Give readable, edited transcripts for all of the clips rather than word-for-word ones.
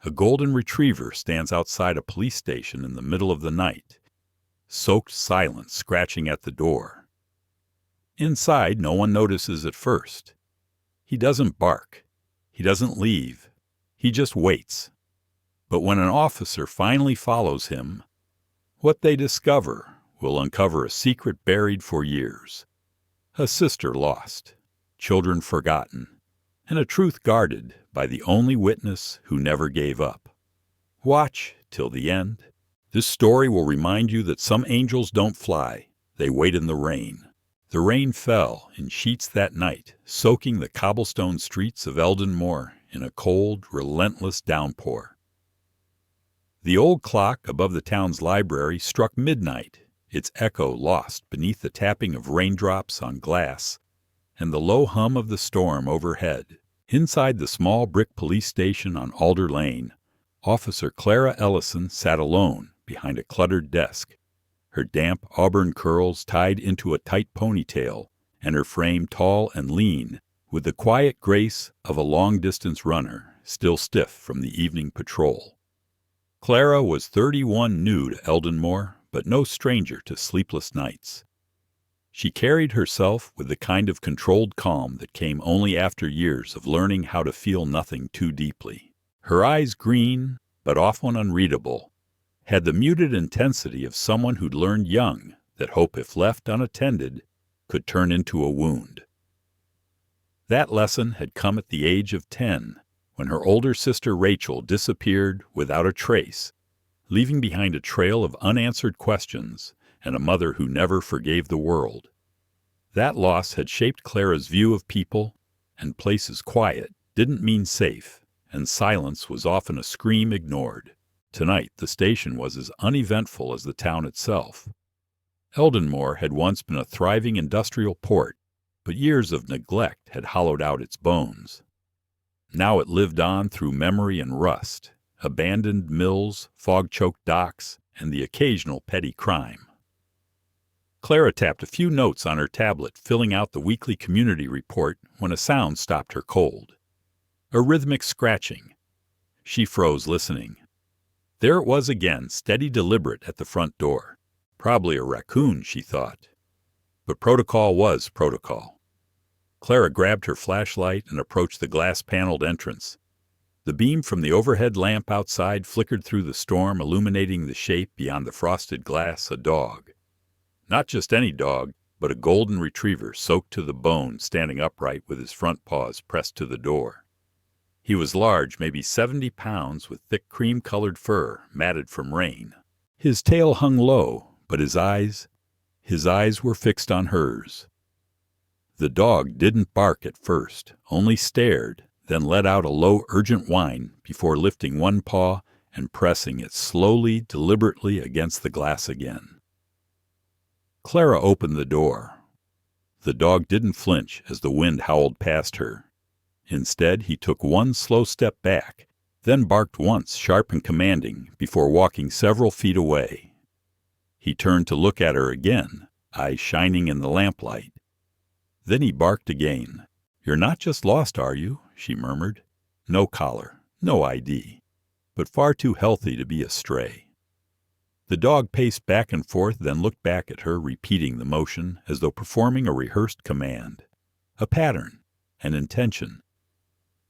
A golden retriever stands outside a police station in the middle of the night, soaked silence scratching at the door. Inside, no one notices at first. He doesn't bark. He doesn't leave. He just waits. But when an officer finally follows him, what they discover will uncover a secret buried for years. A sister lost, children forgotten, and a truth guarded by the only witness who never gave up. Watch till the end. This story will remind you that some angels don't fly, they wait in the rain. The rain fell in sheets that night, soaking the cobblestone streets of Eldon Moor in a cold, relentless downpour. The old clock above the town's library struck midnight, its echo lost beneath the tapping of raindrops on glass and the low hum of the storm overhead. Inside the small brick police station on Alder Lane, Officer Clara Ellison sat alone behind a cluttered desk, her damp auburn curls tied into a tight ponytail, and her frame tall and lean, with the quiet grace of a long-distance runner, still stiff from the evening patrol. Clara was 31, new to Eldon Moor, but no stranger to sleepless nights. She carried herself with the kind of controlled calm that came only after years of learning how to feel nothing too deeply. Her eyes, green but often unreadable, had the muted intensity of someone who'd learned young that hope, if left unattended, could turn into a wound. That lesson had come at the age of 10, when her older sister Rachel disappeared without a trace, leaving behind a trail of unanswered questions and a mother who never forgave the world. That loss had shaped Clara's view of people, and places quiet didn't mean safe, and silence was often a scream ignored. Tonight, the station was as uneventful as the town itself. Eldon Moor had once been a thriving industrial port, but years of neglect had hollowed out its bones. Now it lived on through memory and rust, abandoned mills, fog-choked docks, and the occasional petty crime. Clara tapped a few notes on her tablet, filling out the weekly community report, when a sound stopped her cold. A rhythmic scratching. She froze, listening. There it was again, steady, deliberate at the front door. Probably a raccoon, she thought. But protocol was protocol. Clara grabbed her flashlight and approached the glass-paneled entrance. The beam from the overhead lamp outside flickered through the storm, illuminating the shape beyond the frosted glass, a dog. Not just any dog, but a golden retriever soaked to the bone, standing upright with his front paws pressed to the door. He was large, maybe 70 pounds, with thick cream-colored fur, matted from rain. His tail hung low, but his eyes were fixed on hers. The dog didn't bark at first, only stared, then let out a low, urgent whine before lifting one paw and pressing it slowly, deliberately against the glass again. Clara opened the door. The dog didn't flinch as the wind howled past her. Instead, he took one slow step back, then barked once, sharp and commanding, before walking several feet away. He turned to look at her again, eyes shining in the lamplight. Then he barked again. "You're not just lost, are you?" she murmured. "No collar, no ID, but far too healthy to be a stray." The dog paced back and forth, then looked back at her, repeating the motion as though performing a rehearsed command. A pattern, an intention.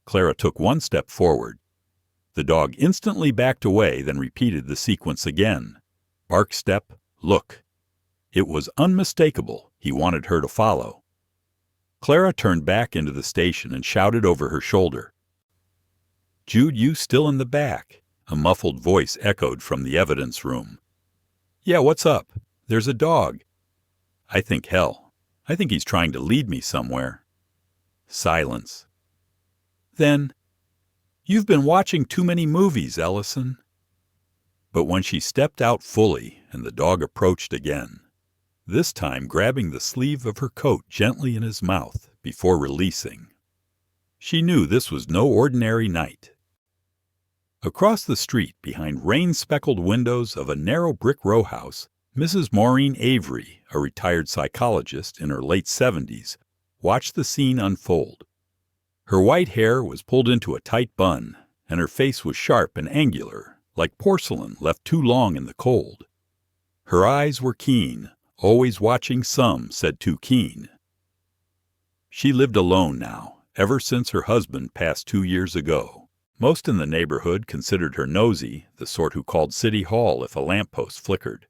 Clara took one step forward. The dog instantly backed away, then repeated the sequence again. Bark, step, look. It was unmistakable. He wanted her to follow. Clara turned back into the station and shouted over her shoulder. "Jude, you still in the back?" A muffled voice echoed from the evidence room. "Yeah, what's up? There's a dog." "I think he's trying to lead me somewhere." Silence. Then, "You've been watching too many movies, Ellison." But when she stepped out fully and the dog approached again, this time grabbing the sleeve of her coat gently in his mouth before releasing, she knew this was no ordinary night. Across the street, behind rain-speckled windows of a narrow brick row house, Mrs. Maureen Avery, a retired psychologist in her late 70s, watched the scene unfold. Her white hair was pulled into a tight bun, and her face was sharp and angular, like porcelain left too long in the cold. Her eyes were keen, always watching, some said too keen. She lived alone now, ever since her husband passed 2 years ago. Most in the neighborhood considered her nosy, the sort who called City Hall if a lamppost flickered.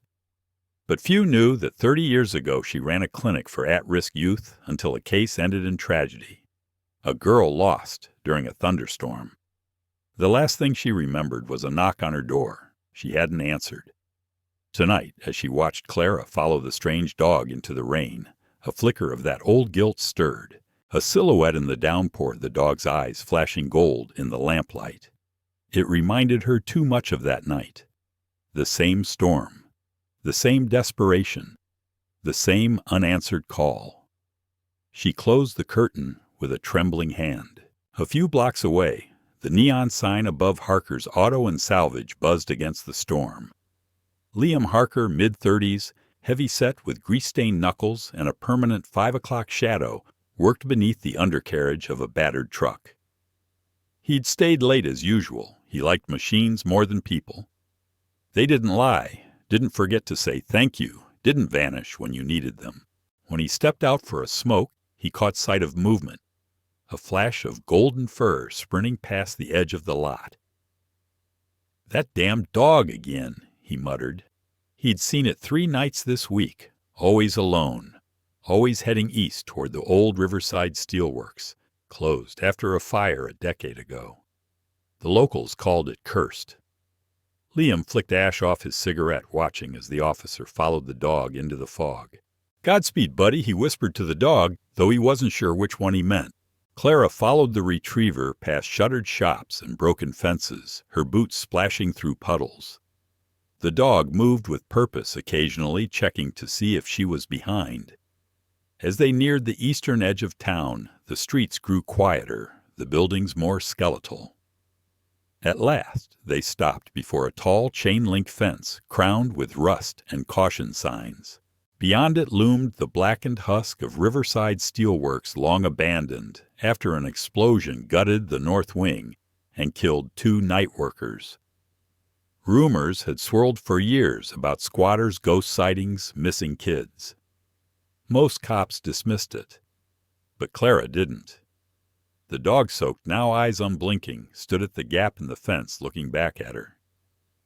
But few knew that 30 years ago she ran a clinic for at-risk youth until a case ended in tragedy. A girl lost during a thunderstorm. The last thing she remembered was a knock on her door. She hadn't answered. Tonight, as she watched Clara follow the strange dog into the rain, a flicker of that old guilt stirred. A silhouette in the downpour, the dog's eyes flashing gold in the lamplight. It reminded her too much of that night. The same storm, the same desperation, the same unanswered call. She closed the curtain with a trembling hand. A few blocks away, the neon sign above Harker's Auto and Salvage buzzed against the storm. Liam Harker, mid-30s, heavy-set with grease-stained knuckles and a permanent 5 o'clock shadow, worked beneath the undercarriage of a battered truck. He'd stayed late as usual. He liked machines more than people. They didn't lie, didn't forget to say thank you, didn't vanish when you needed them. When he stepped out for a smoke, he caught sight of movement, a flash of golden fur sprinting past the edge of the lot. "That damned dog again," he muttered. He'd seen it 3 nights this week, always alone, always heading east toward the old Riverside Steelworks, closed after a fire a decade ago. The locals called it cursed. Liam flicked ash off his cigarette, watching as the officer followed the dog into the fog. "Godspeed, buddy," he whispered to the dog, though he wasn't sure which one he meant. Clara followed the retriever past shuttered shops and broken fences, her boots splashing through puddles. The dog moved with purpose, occasionally checking to see if she was behind. As they neared the eastern edge of town, the streets grew quieter, the buildings more skeletal. At last, they stopped before a tall chain-link fence crowned with rust and caution signs. Beyond it loomed the blackened husk of Riverside Steelworks, long abandoned after an explosion gutted the north wing and killed 2 night workers. Rumors had swirled for years about squatters' ghost sightings, missing kids. Most cops dismissed it, but Clara didn't. The dog-soaked, now eyes unblinking, stood at the gap in the fence looking back at her.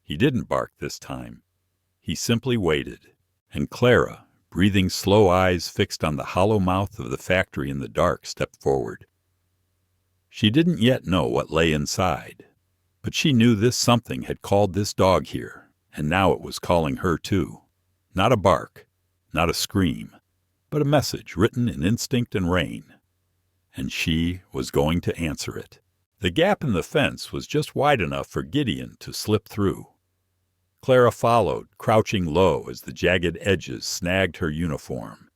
He didn't bark this time. He simply waited, and Clara, breathing slow, eyes fixed on the hollow mouth of the factory in the dark, stepped forward. She didn't yet know what lay inside, but she knew this something had called this dog here, and now it was calling her too. Not a bark, not a scream, but a message written in instinct and rain. And she was going to answer it. The gap in the fence was just wide enough for Gideon to slip through. Clara followed, crouching low as the jagged edges snagged her uniform.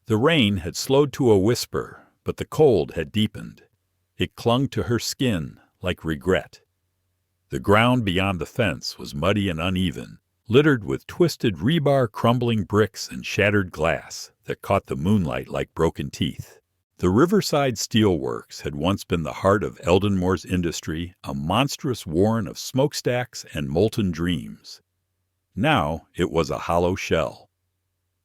The rain had slowed to a whisper, but the cold had deepened. It clung to her skin like regret. The ground beyond the fence was muddy and uneven, littered with twisted rebar, crumbling bricks, and shattered glass that caught the moonlight like broken teeth. The Riverside Steelworks had once been the heart of Eldenmore's industry, a monstrous warren of smokestacks and molten dreams. Now it was a hollow shell.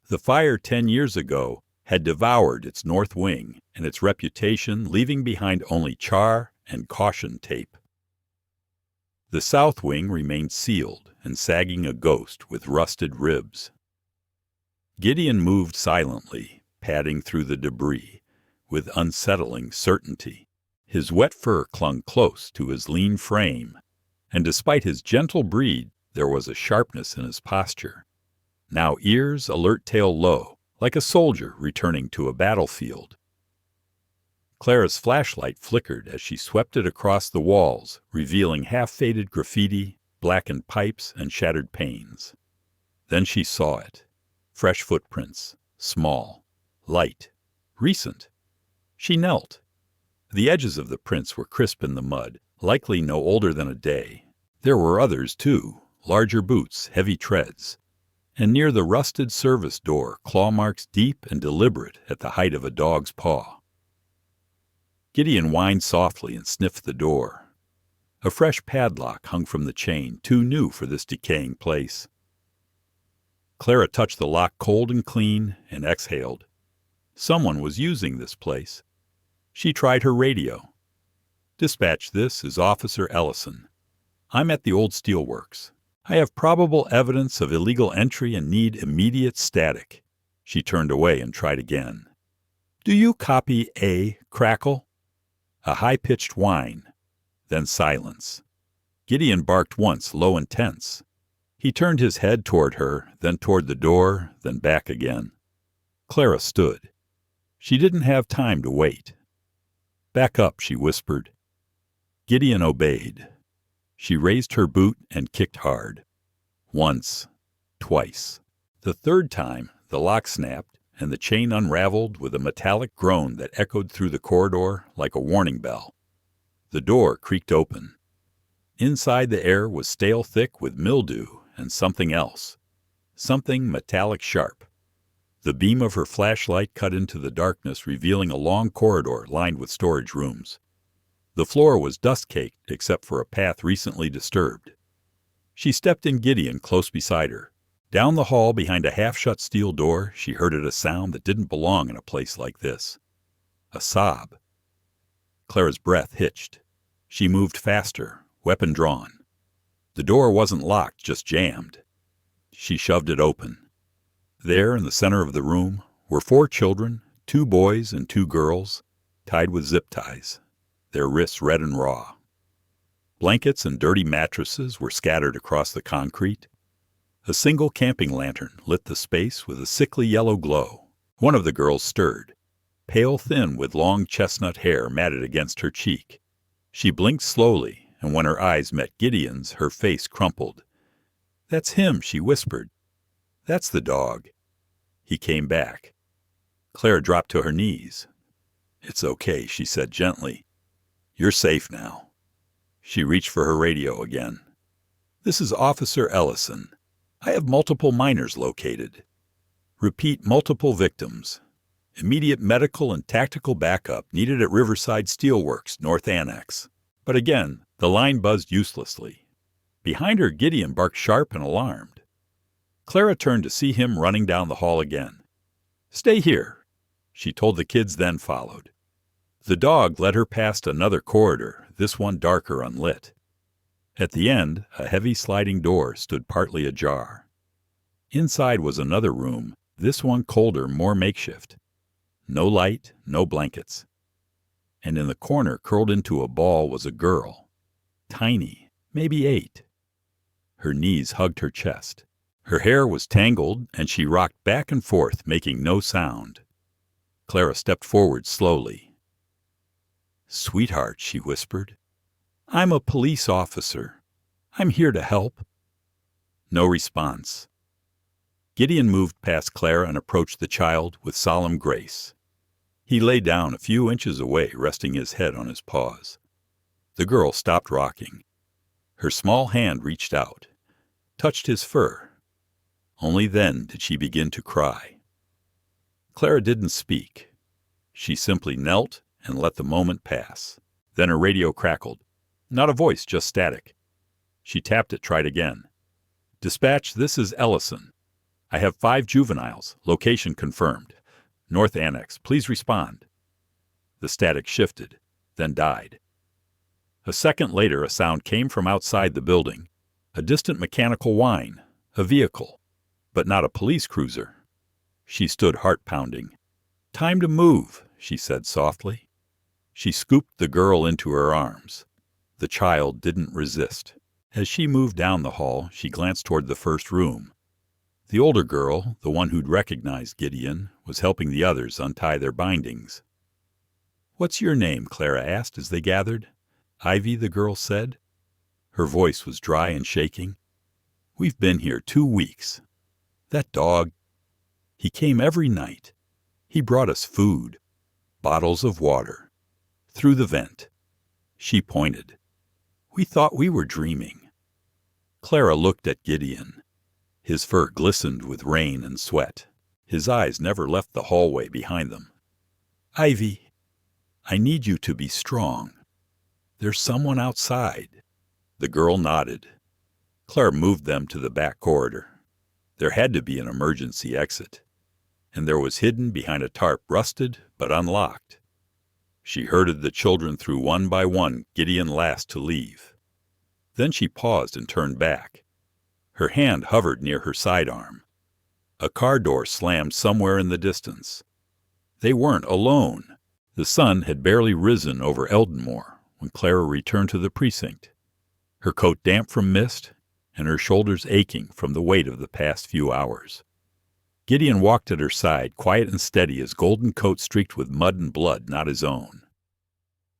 The fire 10 years ago had devoured its north wing and its reputation, leaving behind only char and caution tape. The south wing remained sealed and sagging, a ghost with rusted ribs. Gideon moved silently, padding through the debris, with unsettling certainty. His wet fur clung close to his lean frame, and despite his gentle breed, there was a sharpness in his posture. Now ears alert, tail low, like a soldier returning to a battlefield. Clara's flashlight flickered as she swept it across the walls, revealing half-faded graffiti, blackened pipes, and shattered panes. Then she saw it. Fresh footprints, small, light, recent. She knelt. The edges of the prints were crisp in the mud, likely no older than a day. There were others, too, larger boots, heavy treads. And near the rusted service door, claw marks deep and deliberate at the height of a dog's paw. Gideon whined softly and sniffed the door. A fresh padlock hung from the chain, too new for this decaying place. Clara touched the lock cold and clean and exhaled. Someone was using this place. She tried her radio. "Dispatch, this is Officer Ellison. I'm at the old steelworks. I have probable evidence of illegal entry and need immediate static." She turned away and tried again. "Do you copy A, Crackle?" A high-pitched whine, then silence. Gideon barked once, low and tense. He turned his head toward her, then toward the door, then back again. Clara stood. She didn't have time to wait. "Back up," she whispered. Gideon obeyed. She raised her boot and kicked hard. Once, twice. The third time, the lock snapped, and the chain unraveled with a metallic groan that echoed through the corridor like a warning bell. The door creaked open. Inside, the air was stale thick with mildew and something else. Something metallic sharp. The beam of her flashlight cut into the darkness, revealing a long corridor lined with storage rooms. The floor was dust-caked except for a path recently disturbed. She stepped in Gideon close beside her. Down the hall behind a half-shut steel door, she heard a sound that didn't belong in a place like this. A sob. Clara's breath hitched. She moved faster, weapon drawn. The door wasn't locked, just jammed. She shoved it open. There, in the center of the room, were 4 children, 2 boys and 2 girls, tied with zip ties, their wrists red and raw. Blankets and dirty mattresses were scattered across the concrete. A single camping lantern lit the space with a sickly yellow glow. One of the girls stirred, pale thin with long chestnut hair matted against her cheek. She blinked slowly, and when her eyes met Gideon's, her face crumpled. "That's him," she whispered. "That's the dog." He came back. Clara dropped to her knees. "It's okay," she said gently. "You're safe now." She reached for her radio again. "This is Officer Ellison. I have multiple miners located. Repeat, multiple victims. Immediate medical and tactical backup needed at Riverside Steelworks, North Annex." But again, the line buzzed uselessly. Behind her, Gideon barked sharp and alarmed. Clara turned to see him running down the hall again. "Stay here," she told the kids, then followed. The dog led her past another corridor, this one darker, unlit. At the end, a heavy sliding door stood partly ajar. Inside was another room, this one colder, more makeshift. No light, no blankets. And in the corner, curled into a ball, was a girl. Tiny, maybe 8. Her knees hugged her chest. Her hair was tangled, and she rocked back and forth, making no sound. Clara stepped forward slowly. "Sweetheart," she whispered. "I'm a police officer. I'm here to help." No response. Gideon moved past Clara and approached the child with solemn grace. He lay down a few inches away, resting his head on his paws. The girl stopped rocking. Her small hand reached out, touched his fur. Only then did she begin to cry. Clara didn't speak. She simply knelt and let the moment pass. Then her radio crackled. Not a voice, just static. She tapped it, tried again. "Dispatch, this is Ellison. I have 5 juveniles. Location confirmed. North Annex. Please respond." The static shifted, then died. A second later, a sound came from outside the building. A distant mechanical whine. A vehicle. But not a police cruiser. She stood heart-pounding. "Time to move," she said softly. She scooped the girl into her arms. The child didn't resist. As she moved down the hall, she glanced toward the first room. The older girl, the one who'd recognized Gideon, was helping the others untie their bindings. "What's your name?" Clara asked as they gathered. "Ivy," the girl said. Her voice was dry and shaking. "We've been here 2 weeks. That dog, he came every night. He brought us food, bottles of water, through the vent." She pointed. "We thought we were dreaming." Clara looked at Gideon. His fur glistened with rain and sweat. His eyes never left the hallway behind them. "Ivy, I need you to be strong. There's someone outside." The girl nodded. Clara moved them to the back corridor. There had to be an emergency exit, and there was hidden behind a tarp rusted but unlocked. She herded the children through one by one, Gideon last to leave. Then she paused and turned back. Her hand hovered near her sidearm. A car door slammed somewhere in the distance. They weren't alone. The sun had barely risen over Eldenmore when Clara returned to the precinct, her coat damp from mist and her shoulders aching from the weight of the past few hours. Gideon walked at her side, quiet and steady, his golden coat streaked with mud and blood not his own.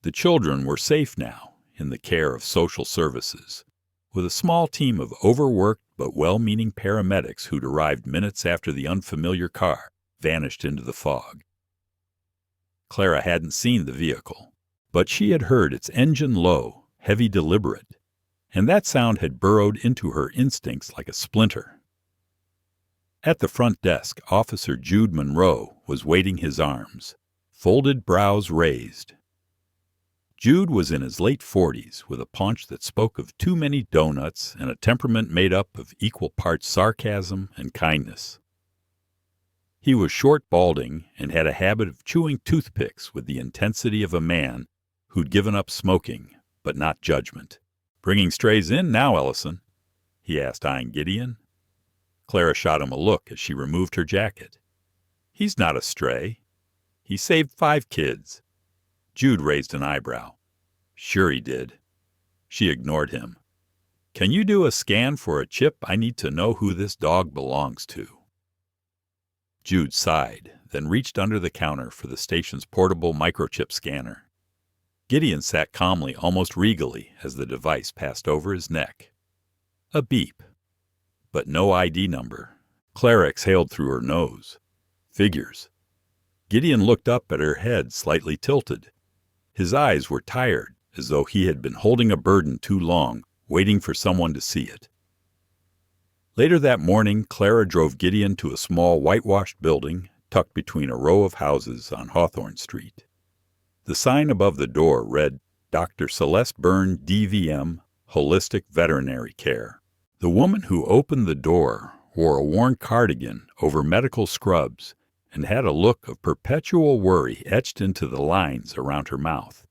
The children were safe now in the care of social services, with a small team of overworked but well-meaning paramedics who'd arrived minutes after the unfamiliar car vanished into the fog. Clara hadn't seen the vehicle, but she had heard its engine low, heavy, deliberate, and that sound had burrowed into her instincts like a splinter. At the front desk, Officer Jude Monroe was waiting his arms, folded brows raised. Jude was in his late 40s, with a paunch that spoke of too many donuts and a temperament made up of equal parts sarcasm and kindness. He was short-balding and had a habit of chewing toothpicks with the intensity of a man who'd given up smoking, but not judgment. "Bringing strays in now, Ellison?" he asked, eyeing Gideon. Clara shot him a look as she removed her jacket. "He's not a stray. He saved 5 kids. Jude raised an eyebrow. "Sure he did." She ignored him. "Can you do a scan for a chip? I need to know who this dog belongs to." Jude sighed, then reached under the counter for the station's portable microchip scanner. Gideon sat calmly, almost regally, as the device passed over his neck. A beep. But no ID number. Clara exhaled through her nose. Figures. Gideon looked up at her head, slightly tilted. His eyes were tired, as though he had been holding a burden too long, waiting for someone to see it. Later that morning, Clara drove Gideon to a small whitewashed building tucked between a row of houses on Hawthorne Street. The sign above the door read, "Dr. Celeste Byrne, DVM, Holistic Veterinary Care." The woman who opened the door wore a worn cardigan over medical scrubs and had a look of perpetual worry etched into the lines around her mouth.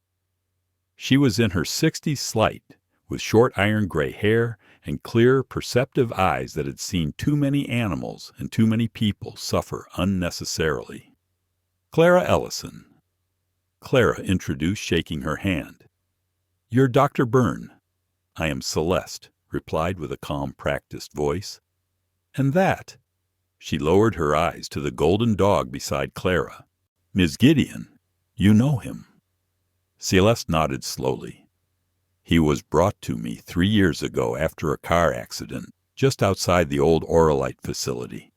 She was in her 60s slight, with short iron gray hair and clear, perceptive eyes that had seen too many animals and too many people suffer unnecessarily. "Clara Ellison." Clara introduced, shaking her hand. "You're Dr. Byrne." "I am Celeste," replied with a calm, practiced voice. "And that?" She lowered her eyes to the golden dog beside Clara. "Ms. Gideon, you know him." Celeste nodded slowly. "He was brought to me 3 years ago after a car accident just outside the old Auralite facility.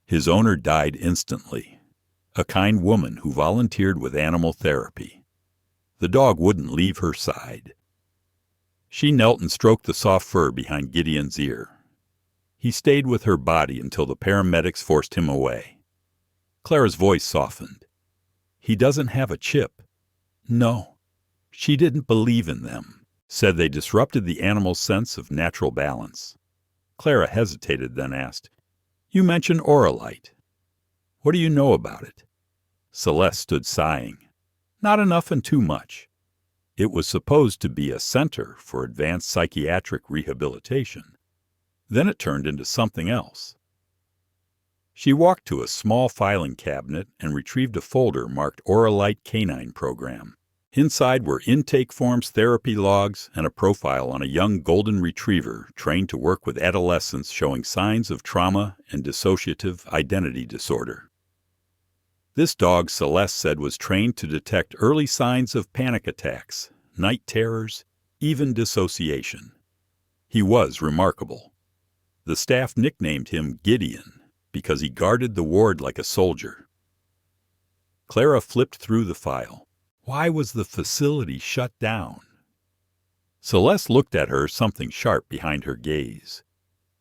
His owner died instantly, a kind woman who volunteered with animal therapy. The dog wouldn't leave her side." She knelt and stroked the soft fur behind Gideon's ear. He stayed with her body until the paramedics forced him away. Clara's voice softened. "He doesn't have a chip." "No." She didn't believe in them. Said they disrupted the animal's sense of natural balance. Clara hesitated, then asked, "You mentioned Auralite. What do you know about it?" Celeste stood sighing. "Not enough and too much. It was supposed to be a center for advanced psychiatric rehabilitation. Then it turned into something else." She walked to a small filing cabinet and retrieved a folder marked Auralite Canine Program. Inside were intake forms, therapy logs, and a profile on a young golden retriever trained to work with adolescents showing signs of trauma and dissociative identity disorder. This dog, Celeste said, was trained to detect early signs of panic attacks, night terrors, even dissociation. He was remarkable. The staff nicknamed him Gideon because he guarded the ward like a soldier. Clara flipped through the file. Why was the facility shut down? Celeste looked at her, something sharp behind her gaze.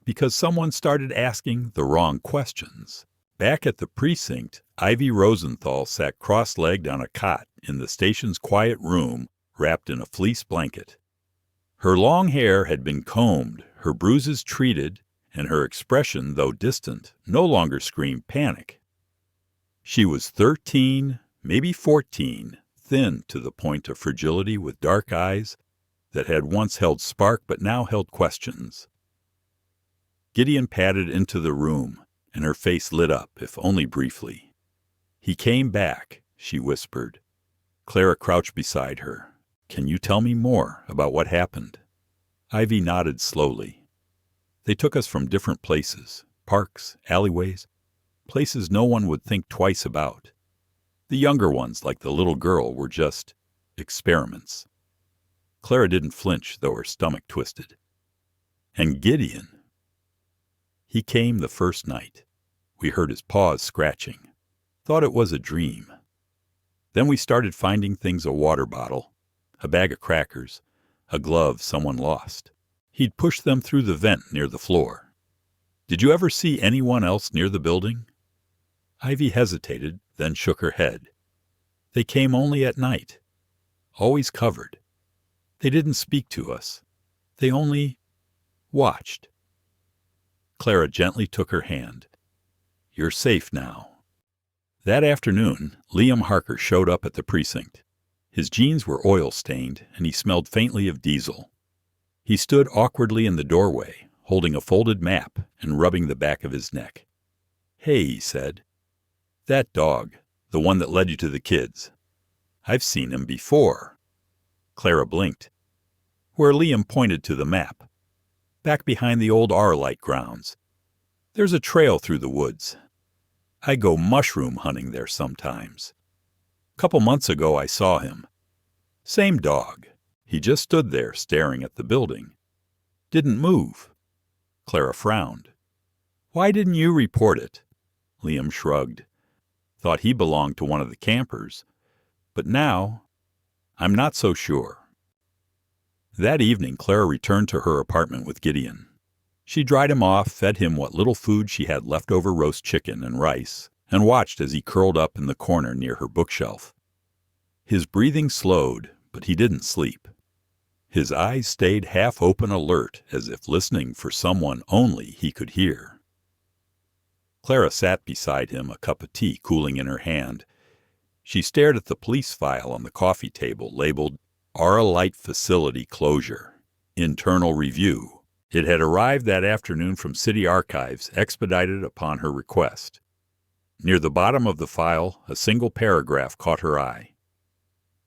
Because someone started asking the wrong questions. Back at the precinct, Ivy Rosenthal sat cross-legged on a cot in the station's quiet room, wrapped in a fleece blanket. Her long hair had been combed, her bruises treated, and her expression, though distant, no longer screamed panic. She was 13, maybe 14, thin to the point of fragility with dark eyes that had once held spark but now held questions. Gideon padded into the room, and her face lit up, if only briefly. "He came back," she whispered. Clara crouched beside her. "Can you tell me more about what happened?" Ivy nodded slowly. "They took us from different places, parks, alleyways, places no one would think twice about. The younger ones, like the little girl, were just experiments." Clara didn't flinch, though her stomach twisted. "And Gideon?" "He came the first night. We heard his paws scratching. Thought it was a dream. Then we started finding things: a water bottle, a bag of crackers, a glove someone lost. He'd pushed them through the vent near the floor. Did you ever see anyone else near the building?" Ivy hesitated, then shook her head. "They came only at night. Always covered. They didn't speak to us. They only watched." Clara gently took her hand. "You're safe now." That afternoon, Liam Harker showed up at the precinct. His jeans were oil-stained, and he smelled faintly of diesel. He stood awkwardly in the doorway, holding a folded map and rubbing the back of his neck. "Hey," he said. "That dog, the one that led you to the kids. I've seen him before." Clara blinked. Where Liam pointed to the map. "Back behind the old Arlite grounds. There's a trail through the woods. I go mushroom hunting there sometimes. Couple months ago I saw him. Same dog. He just stood there staring at the building. Didn't move." Clara frowned. "Why didn't you report it?" Liam shrugged. "Thought he belonged to one of the campers. But now, I'm not so sure." That evening Clara returned to her apartment with Gideon. She dried him off, fed him what little food she had leftover roast chicken and rice, and watched as he curled up in the corner near her bookshelf. His breathing slowed, but he didn't sleep. His eyes stayed half open, alert, as if listening for someone only he could hear. Clara sat beside him, a cup of tea cooling in her hand. She stared at the police file on the coffee table labeled Arlite Facility Closure, Internal Review. It had arrived that afternoon from City Archives, expedited upon her request. Near the bottom of the file, a single paragraph caught her eye.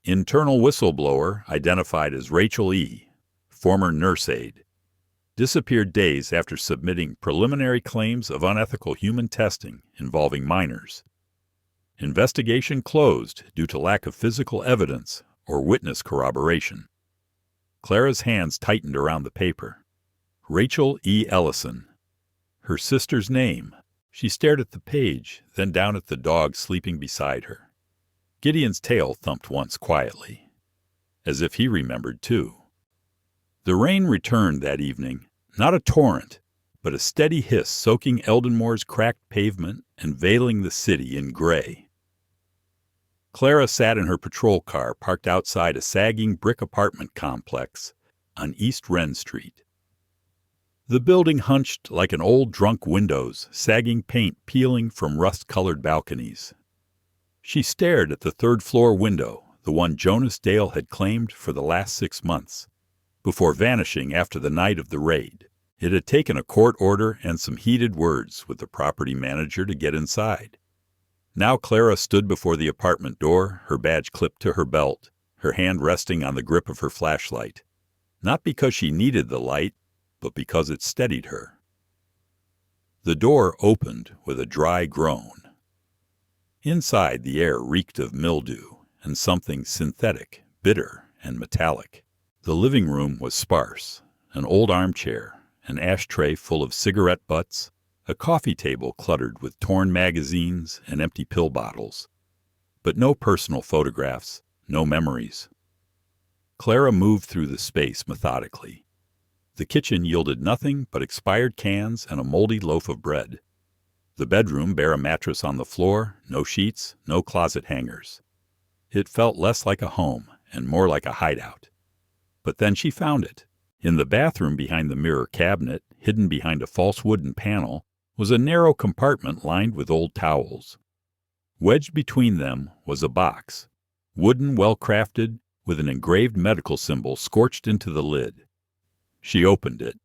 "Internal whistleblower identified as Rachel E., former nurse aide. Disappeared days after submitting preliminary claims of unethical human testing involving minors. Investigation closed due to lack of physical evidence or witness corroboration." Clara's hands tightened around the paper. Rachel E. Ellison. Her sister's name. She stared at the page, then down at the dog sleeping beside her. Gideon's tail thumped once quietly, as if he remembered too. The rain returned that evening, not a torrent, but a steady hiss soaking Eldenmore's cracked pavement and veiling the city in gray. Clara sat in her patrol car parked outside a sagging brick apartment complex on East Wren Street. The building hunched like an old drunk windows, sagging paint peeling from rust-colored balconies. She stared at the third-floor window, the one Jonas Dale had claimed for the last 6 months, before vanishing after the night of the raid. It had taken a court order and some heated words with the property manager to get inside. Now Clara stood before the apartment door, her badge clipped to her belt, her hand resting on the grip of her flashlight. Not because she needed the light, but because it steadied her. The door opened with a dry groan. Inside, the air reeked of mildew and something synthetic, bitter and metallic. The living room was sparse: an old armchair, an ashtray full of cigarette butts, a coffee table cluttered with torn magazines and empty pill bottles. But no personal photographs, no memories. Clara moved through the space methodically. The kitchen yielded nothing but expired cans and a moldy loaf of bread. The bedroom bare a mattress on the floor, no sheets, no closet hangers. It felt less like a home and more like a hideout. But then she found it, In the bathroom behind the mirror cabinet, hidden behind a false wooden panel, was a narrow compartment lined with old towels. Wedged between them was a box, wooden, well-crafted, with an engraved medical symbol scorched into the lid. She opened it.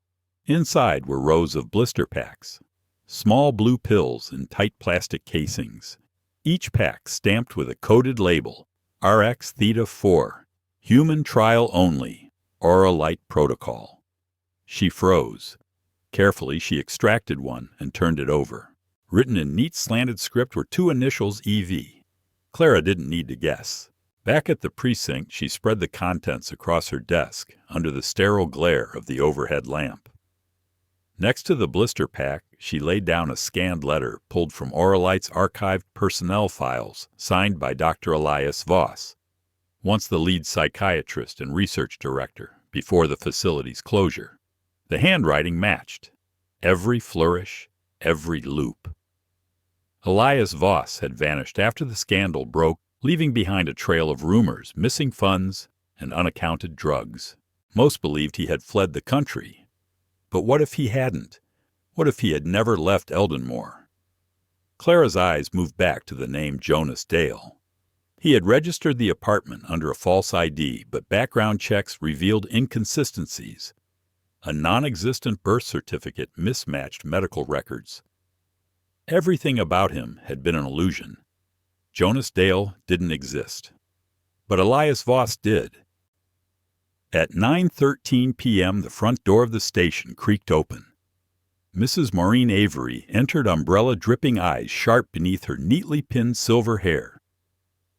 Inside were rows of blister packs, small blue pills in tight plastic casings, each pack stamped with a coded label, RX Theta 4, Human Trial Only, Aurolite Protocol. She froze. Carefully, she extracted one and turned it over. Written in neat slanted script were two initials EV. Clara didn't need to guess. Back at the precinct, she spread the contents across her desk under the sterile glare of the overhead lamp. Next to the blister pack, she laid down a scanned letter pulled from Aurolite's archived personnel files, signed by Dr. Elias Voss, once the lead psychiatrist and research director before the facility's closure. The handwriting matched. Every flourish, every loop. Elias Voss had vanished after the scandal broke, leaving behind a trail of rumors, missing funds, and unaccounted drugs. Most believed he had fled the country. But what if he hadn't? What if he had never left Eldenmore? Clara's eyes moved back to the name Jonas Dale. He had registered the apartment under a false ID, but background checks revealed inconsistencies. A non-existent birth certificate mismatched medical records. Everything about him had been an illusion. Jonas Dale didn't exist. But Elias Voss did. At 9:13 p.m., the front door of the station creaked open. Mrs. Maureen Avery entered, umbrella-dripping eyes sharp beneath her neatly pinned silver hair.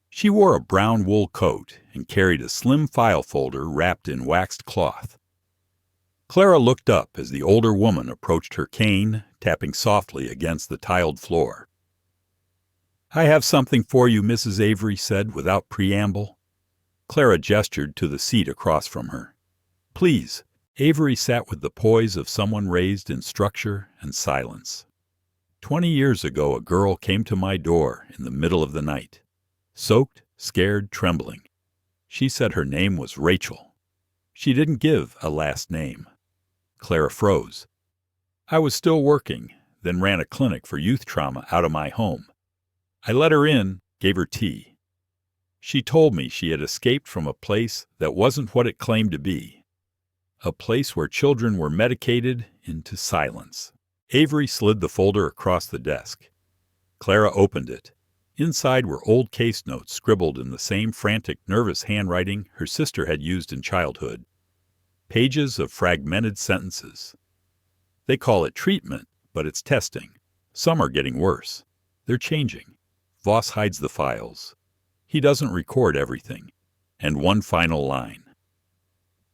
She wore a brown wool coat and carried a slim file folder wrapped in waxed cloth. Clara looked up as the older woman approached her cane, tapping softly against the tiled floor. "I have something for you," Mrs. Avery said without preamble. Clara gestured to the seat across from her. "Please." Avery sat with the poise of someone raised in structure and silence. 20 years ago, a girl came to my door in the middle of the night. Soaked, scared, trembling. She said her name was Rachel. She didn't give a last name. Clara froze. I was still working, then ran a clinic for youth trauma out of my home. I let her in, gave her tea. She told me she had escaped from a place that wasn't what it claimed to be. A place where children were medicated into silence. Avery slid the folder across the desk. Clara opened it. Inside were old case notes scribbled in the same frantic, nervous handwriting her sister had used in childhood. Pages of fragmented sentences. They call it treatment, but it's testing. Some are getting worse. They're changing. Voss hides the files. He doesn't record everything. And one final line.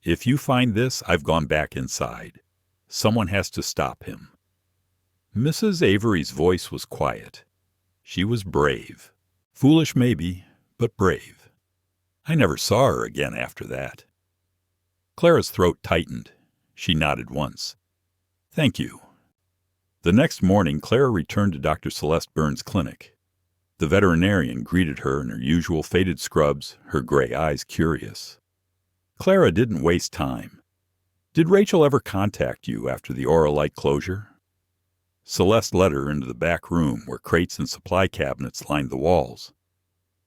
If you find this, I've gone back inside. Someone has to stop him. Mrs. Avery's voice was quiet. She was brave. Foolish maybe, but brave. I never saw her again after that. Clara's throat tightened. She nodded once. Thank you. The next morning, Clara returned to Dr. Celeste Burns' clinic. The veterinarian greeted her in her usual faded scrubs, her gray eyes curious. Clara didn't waste time. Did Rachel ever contact you after the Aurolite closure? Celeste led her into the back room where crates and supply cabinets lined the walls.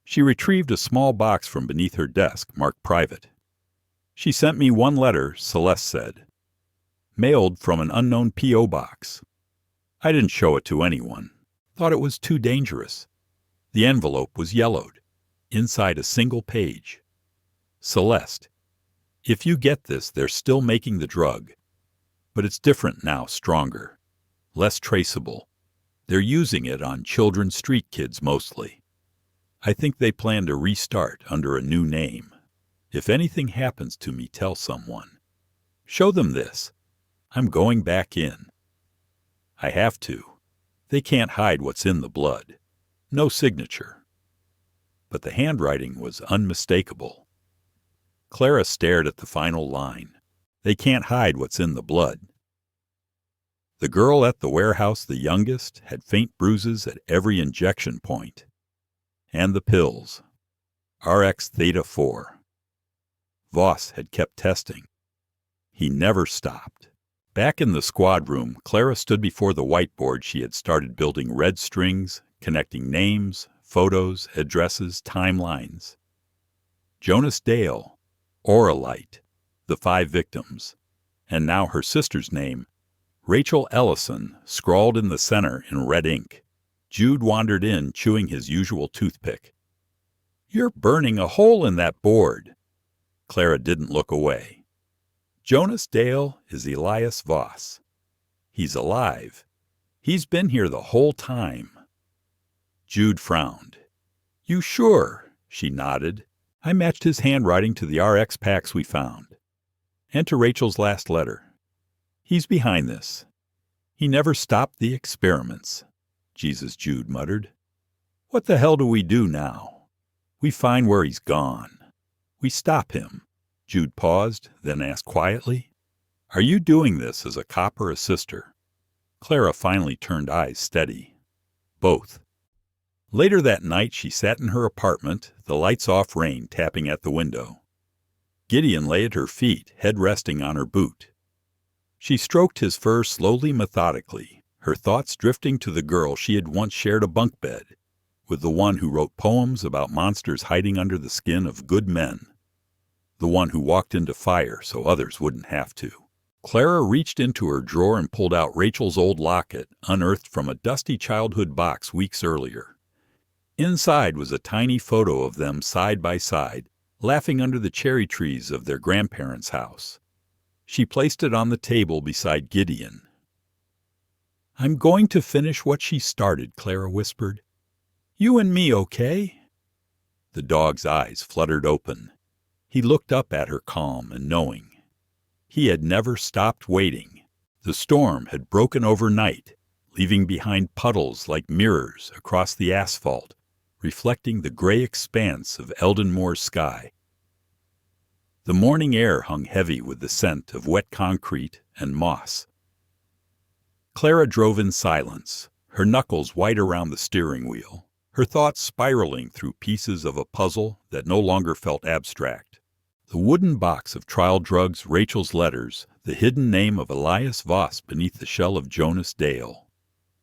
She retrieved a small box from beneath her desk marked private. She sent me one letter, Celeste said. Mailed from an unknown P.O. box. I didn't show it to anyone. Thought it was too dangerous. The envelope was yellowed. Inside a single page. Celeste, if you get this, they're still making the drug. But it's different now, stronger. Less traceable. They're using it on children, street kids mostly. I think they plan to restart under a new name. If anything happens to me, tell someone. Show them this. I'm going back in. I have to. They can't hide what's in the blood. No signature. But the handwriting was unmistakable. Clara stared at the final line. They can't hide what's in the blood. The girl at the warehouse, the youngest, had faint bruises at every injection point. And the pills. RX Theta 4. Voss had kept testing. He never stopped. Back in the squad room, Clara stood before the whiteboard she had started building red strings, connecting names, photos, addresses, timelines. Jonas Dale, Auralite, the 5 victims, and now her sister's name, Rachel Ellison, scrawled in the center in red ink. Jude wandered in, chewing his usual toothpick. "You're burning a hole in that board." Clara didn't look away. "Jonas Dale is Elias Voss. He's alive. He's been here the whole time." Jude frowned. "You sure?" She nodded. "I matched his handwriting to the RX packs we found. And to Rachel's last letter. He's behind this. He never stopped the experiments." Jesus, Jude muttered. "What the hell do we do now?" "We find where he's gone. We stop him." Jude paused, then asked quietly, "Are you doing this as a cop or a sister?" Clara finally turned eyes steady. "Both." Later that night she sat in her apartment, the lights off, rain tapping at the window. Gideon lay at her feet, head resting on her boot. She stroked his fur slowly, methodically, her thoughts drifting to the girl she had once shared a bunk bed with, the one who wrote poems about monsters hiding under the skin of good men, the one who walked into fire so others wouldn't have to. Clara reached into her drawer and pulled out Rachel's old locket, unearthed from a dusty childhood box weeks earlier. Inside was a tiny photo of them side by side, laughing under the cherry trees of their grandparents' house. She placed it on the table beside Gideon. "I'm going to finish what she started," Clara whispered. "You and me, okay?" The dog's eyes fluttered open. He looked up at her, calm and knowing. He had never stopped waiting. The storm had broken overnight, leaving behind puddles like mirrors across the asphalt, reflecting the gray expanse of Eldon Moore's sky. The morning air hung heavy with the scent of wet concrete and moss. Clara drove in silence, her knuckles white around the steering wheel, her thoughts spiraling through pieces of a puzzle that no longer felt abstract. The wooden box of trial drugs, Rachel's letters, the hidden name of Elias Voss beneath the shell of Jonas Dale.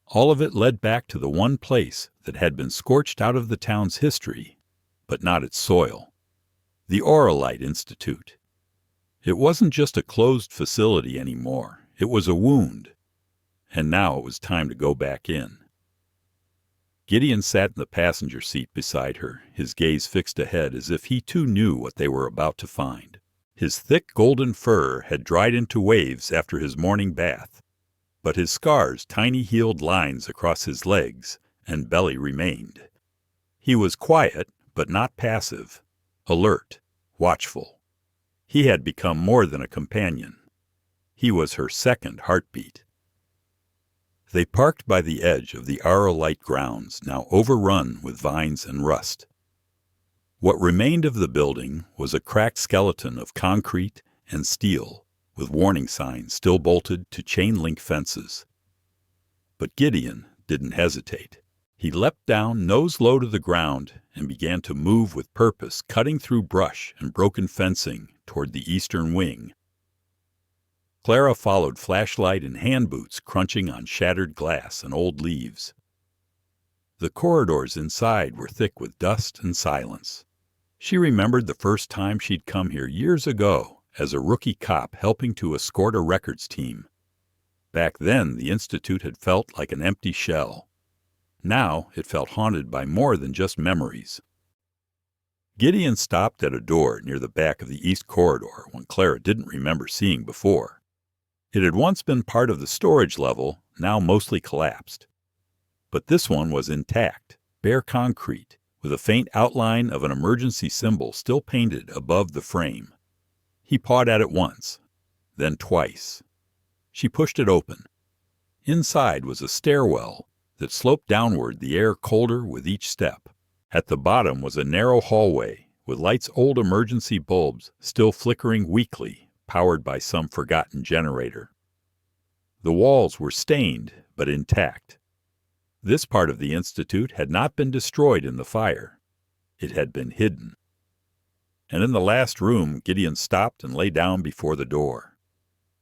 All of it led back to the one place that had been scorched out of the town's history, but not its soil. The Auralite Institute. It wasn't just a closed facility anymore. It was a wound. And now it was time to go back in. Gideon sat in the passenger seat beside her, his gaze fixed ahead as if he too knew what they were about to find. His thick golden fur had dried into waves after his morning bath, but his scars, tiny healed lines across his legs and belly remained. He was quiet, but not passive, alert, watchful. He had become more than a companion. He was her second heartbeat. They parked by the edge of the Auralite grounds, now overrun with vines and rust. What remained of the building was a cracked skeleton of concrete and steel, with warning signs still bolted to chain-link fences. But Gideon didn't hesitate. He leapt down, nose low to the ground, and began to move with purpose, cutting through brush and broken fencing toward the eastern wing. Clara followed, flashlight and hand boots crunching on shattered glass and old leaves. The corridors inside were thick with dust and silence. She remembered the first time she'd come here years ago as a rookie cop helping to escort a records team. Back then, the Institute had felt like an empty shell. Now it felt haunted by more than just memories. Gideon stopped at a door near the back of the east corridor one Clara didn't remember seeing before. It had once been part of the storage level, now mostly collapsed. But this one was intact, bare concrete, with a faint outline of an emergency symbol still painted above the frame. He pawed at it once, then twice. She pushed it open. Inside was a stairwell that sloped downward, the air colder with each step. At the bottom was a narrow hallway, with lights' old emergency bulbs still flickering weakly, powered by some forgotten generator. The walls were stained, but intact. This part of the Institute had not been destroyed in the fire. It had been hidden. And in the last room, Gideon stopped and lay down before the door.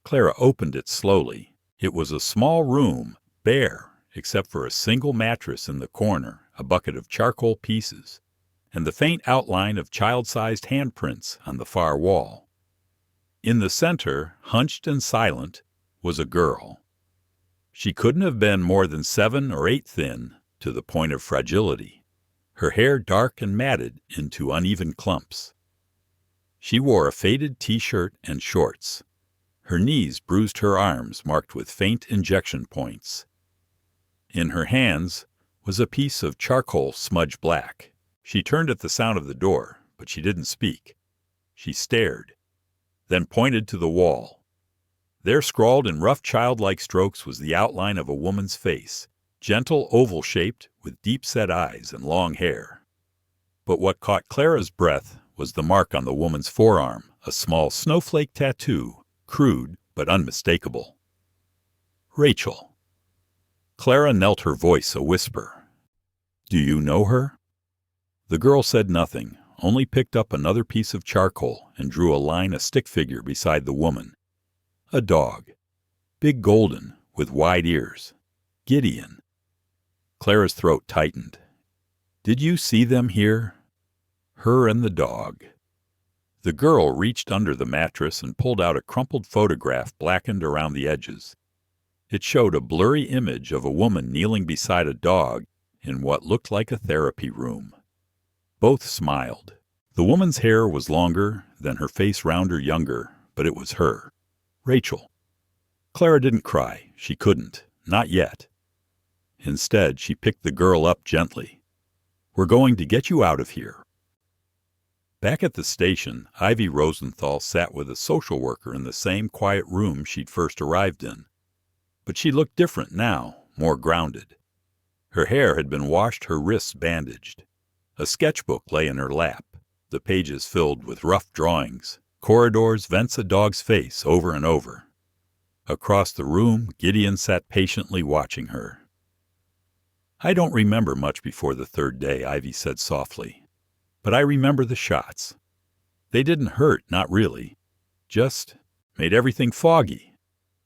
Clara opened it slowly. It was a small room, bare, except for a single mattress in the corner, a bucket of charcoal pieces, and the faint outline of child-sized handprints on the far wall. In the center, hunched and silent, was a girl. She couldn't have been more than 7 or 8 thin, to the point of fragility, her hair dark and matted into uneven clumps. She wore a faded t-shirt and shorts. Her knees bruised her arms marked with faint injection points. In her hands was a piece of charcoal smudged black. She turned at the sound of the door, but she didn't speak. She stared, then pointed to the wall. There, scrawled in rough childlike strokes, was the outline of a woman's face, gentle, oval-shaped, with deep-set eyes and long hair. But what caught Clara's breath was the mark on the woman's forearm, a small snowflake tattoo, crude but unmistakable. Rachel. Clara knelt, her voice a whisper. "Do you know her?" The girl said nothing, only picked up another piece of charcoal and drew a stick figure beside the woman. A dog. Big golden, with wide ears. Gideon. Clara's throat tightened. "Did you see them here?" Her and the dog. The girl reached under the mattress and pulled out a crumpled photograph blackened around the edges. It showed a blurry image of a woman kneeling beside a dog in what looked like a therapy room. Both smiled. The woman's hair was longer, then her face rounder, younger, but it was her. Rachel. Clara didn't cry. She couldn't. Not yet. Instead, she picked the girl up gently. "We're going to get you out of here." Back at the station, Ivy Rosenthal sat with a social worker in the same quiet room she'd first arrived in. But she looked different now, more grounded. Her hair had been washed, her wrists bandaged. A sketchbook lay in her lap, the pages filled with rough drawings, corridors, vents, a dog's face over and over. Across the room, Gideon sat patiently watching her. "I don't remember much before the 3rd day," Ivy said softly. "But I remember the shots. They didn't hurt, not really. Just made everything foggy.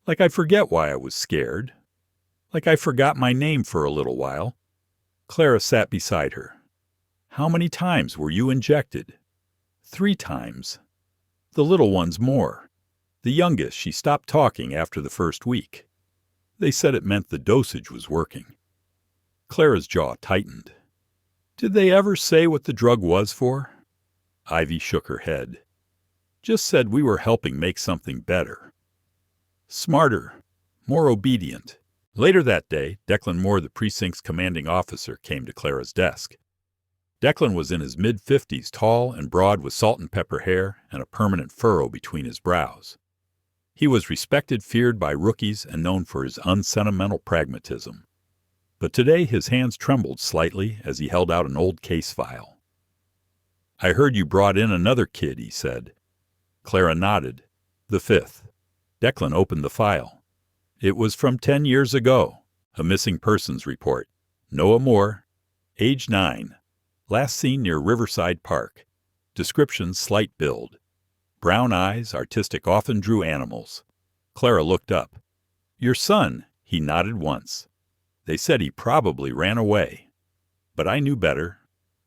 Like I forget why I was scared. Like I forgot my name for a little while." Clara sat beside her. "How many times were you injected?" 3 times. The little ones more. The youngest, she stopped talking after the first week. They said it meant the dosage was working. Clara's jaw tightened. "Did they ever say what the drug was for?" Ivy shook her head. "Just said we were helping make something better. Smarter, more obedient." Later that day, Declan Moore, the precinct's commanding officer, came to Clara's desk. Declan was in his mid-50s, tall and broad with salt and pepper hair and a permanent furrow between his brows. He was respected, feared by rookies, and known for his unsentimental pragmatism. But today his hands trembled slightly as he held out an old case file. "I heard you brought in another kid," he said. Clara nodded. "The 5th. Declan opened the file. It was from 10 years ago. A missing persons report. Noah Moore, age 9. Last seen near Riverside Park. Description: slight build. Brown eyes, artistic, often drew animals." Clara looked up. "Your son." He nodded once. "They said he probably ran away. But I knew better.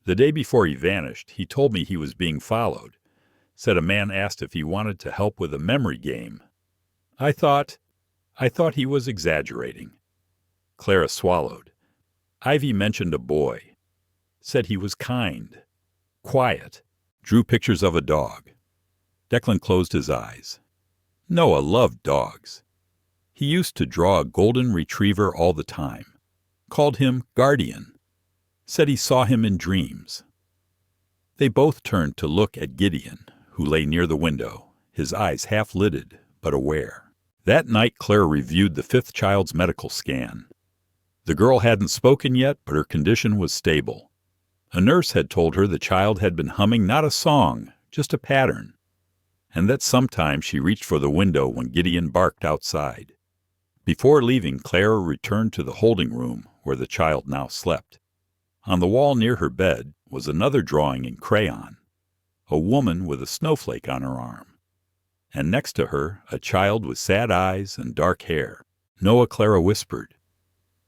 The day before he vanished, he told me he was being followed. Said a man asked if he wanted to help with a memory game. I thought he was exaggerating." Clara swallowed. "Ivy mentioned a boy. Said he was kind, quiet, drew pictures of a dog." Declan closed his eyes. Noah loved dogs. He used to draw a golden retriever all the time. Called him Guardian. Said he saw him in dreams. They both turned to look at Gideon, who lay near the window, his eyes half-lidded but aware. That night Claire reviewed the 5th child's medical scan. The girl hadn't spoken yet, but her condition was stable. A nurse had told her the child had been humming not a song, just a pattern, and that sometimes she reached for the window when Gideon barked outside. Before leaving, Clara returned to the holding room where the child now slept. On the wall near her bed was another drawing in crayon, a woman with a snowflake on her arm. and next to her a child with sad eyes and dark hair. "Noah," Clara whispered.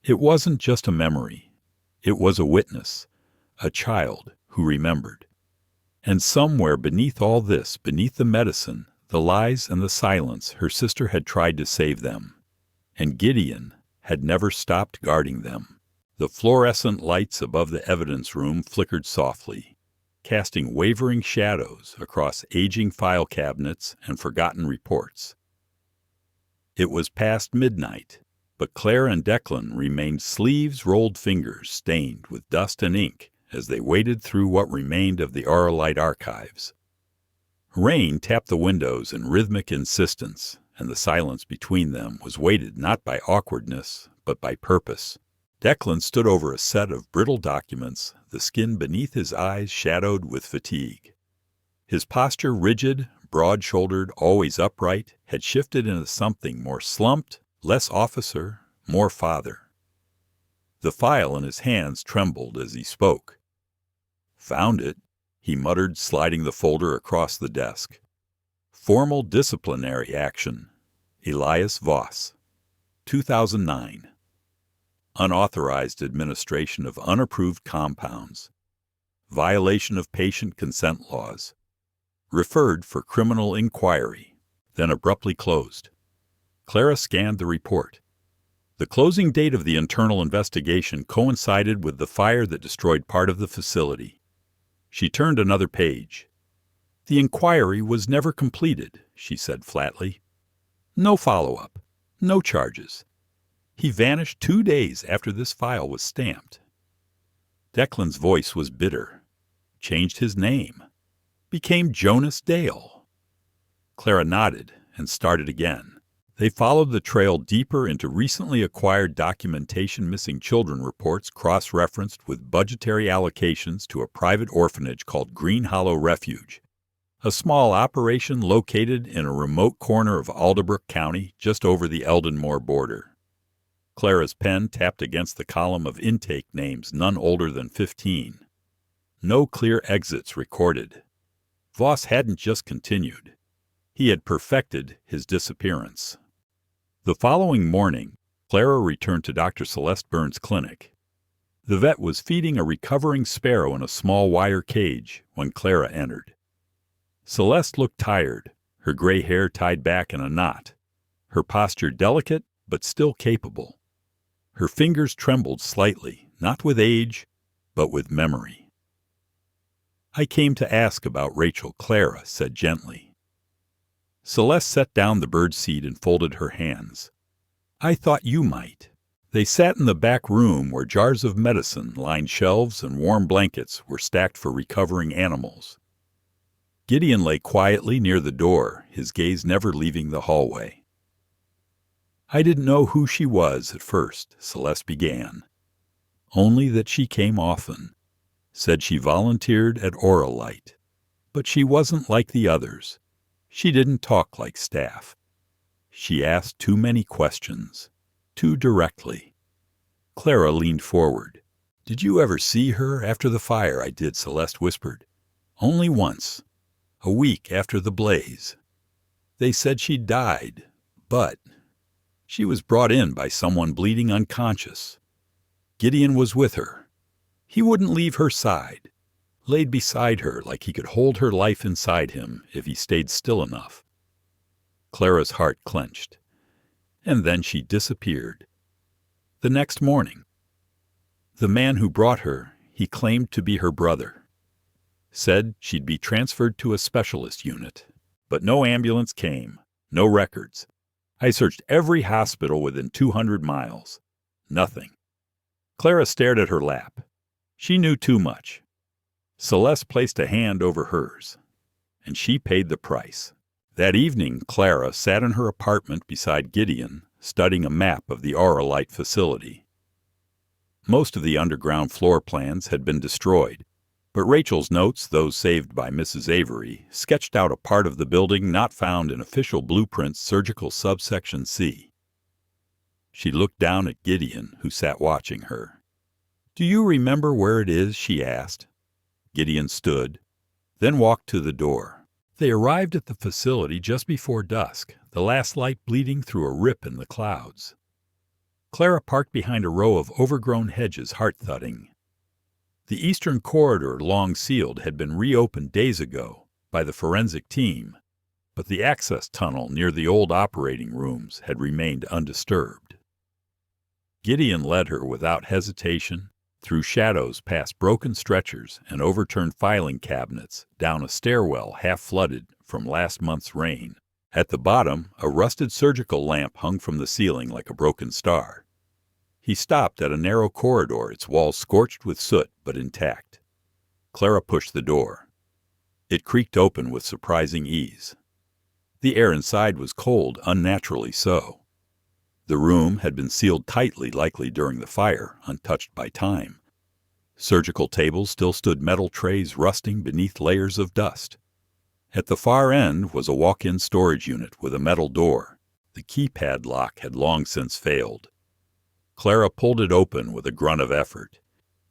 It wasn't just a memory. It was a witness, a child who remembered. And somewhere beneath all this, beneath the medicine, the lies and the silence, her sister had tried to save them. And Gideon had never stopped guarding them. The fluorescent lights above the evidence room flickered softly, casting wavering shadows across aging file cabinets and forgotten reports. It was past midnight, but Claire and Declan remained sleeves-rolled fingers stained with dust and ink as they waded through what remained of the Auralite archives. Rain tapped the windows in rhythmic insistence, and the silence between them was weighted not by awkwardness, but by purpose. Declan stood over a set of brittle documents, the skin beneath his eyes shadowed with fatigue. His posture, rigid, broad-shouldered, always upright, had shifted into something more slumped, less officer, more father. The file in his hands trembled as he spoke. "Found it," he muttered, sliding the folder across the desk. "Formal disciplinary action. Elias Voss. 2009. Unauthorized administration of unapproved compounds. Violation of patient consent laws. Referred for criminal inquiry." Then abruptly closed. Clara scanned the report. The closing date of the internal investigation coincided with the fire that destroyed part of the facility. She turned another page. "The inquiry was never completed," she said flatly. "No follow-up. No charges. He vanished 2 days after this file was stamped." Declan's voice was bitter. "Changed his name. Became Jonas Dale." Clara nodded and started again. They followed the trail deeper into recently acquired documentation. Missing children reports cross-referenced with budgetary allocations to a private orphanage called Green Hollow Refuge, a small operation located in a remote corner of Alderbrook County just over the Eldon-Moore border. Clara's pen tapped against the column of intake names, none older than 15. No clear exits recorded. Voss hadn't just continued. He had perfected his disappearance. The following morning, Clara returned to Dr. Celeste Burns' clinic. The vet was feeding a recovering sparrow in a small wire cage when Clara entered. Celeste looked tired, her gray hair tied back in a knot, her posture delicate but still capable. Her fingers trembled slightly, not with age, but with memory. "I came to ask about Rachel," Clara said gently. Celeste set down the bird seed and folded her hands. "I thought you might." They sat in the back room where jars of medicine lined shelves and warm blankets were stacked for recovering animals. Gideon lay quietly near the door, his gaze never leaving the hallway. "I didn't know who she was at first," Celeste began. "Only that she came often. Said she volunteered at Auralite. But she wasn't like the others. She didn't talk like staff. She asked too many questions, too directly." Clara leaned forward. "Did you ever see her after the fire?" "I did," Celeste whispered. "Only once. A week after the blaze. They said she died, but she was brought in by someone bleeding unconscious. Gideon was with her. He wouldn't leave her side. Laid beside her like he could hold her life inside him if he stayed still enough." Clara's heart clenched. And then she disappeared. The next morning, the man who brought her, he claimed to be her brother. Said she'd be transferred to a specialist unit. But no ambulance came, no records. I searched every hospital within 200 miles. Nothing. Clara stared at her lap. She knew too much. Celeste placed a hand over hers, and she paid the price. That evening, Clara sat in her apartment beside Gideon, studying a map of the Auralite facility. Most of the underground floor plans had been destroyed, but Rachel's notes, those saved by Mrs. Avery, sketched out a part of the building not found in official blueprints, surgical subsection C. She looked down at Gideon, who sat watching her. "Do you remember where it is?" she asked. Gideon stood, then walked to the door. They arrived at the facility just before dusk, the last light bleeding through a rip in the clouds. Clara parked behind a row of overgrown hedges, heart-thudding. The eastern corridor, long sealed, had been reopened days ago by the forensic team, but the access tunnel near the old operating rooms had remained undisturbed. Gideon led her without hesitation, through shadows past broken stretchers and overturned filing cabinets, down a stairwell half-flooded from last month's rain. At the bottom, a rusted surgical lamp hung from the ceiling like a broken star. He stopped at a narrow corridor, its walls scorched with soot but intact. Clara pushed the door. It creaked open with surprising ease. The air inside was cold, unnaturally so. The room had been sealed tightly, likely during the fire, untouched by time. Surgical tables still stood, metal trays rusting beneath layers of dust. At the far end was a walk-in storage unit with a metal door. The keypad lock had long since failed. Clara pulled it open with a grunt of effort.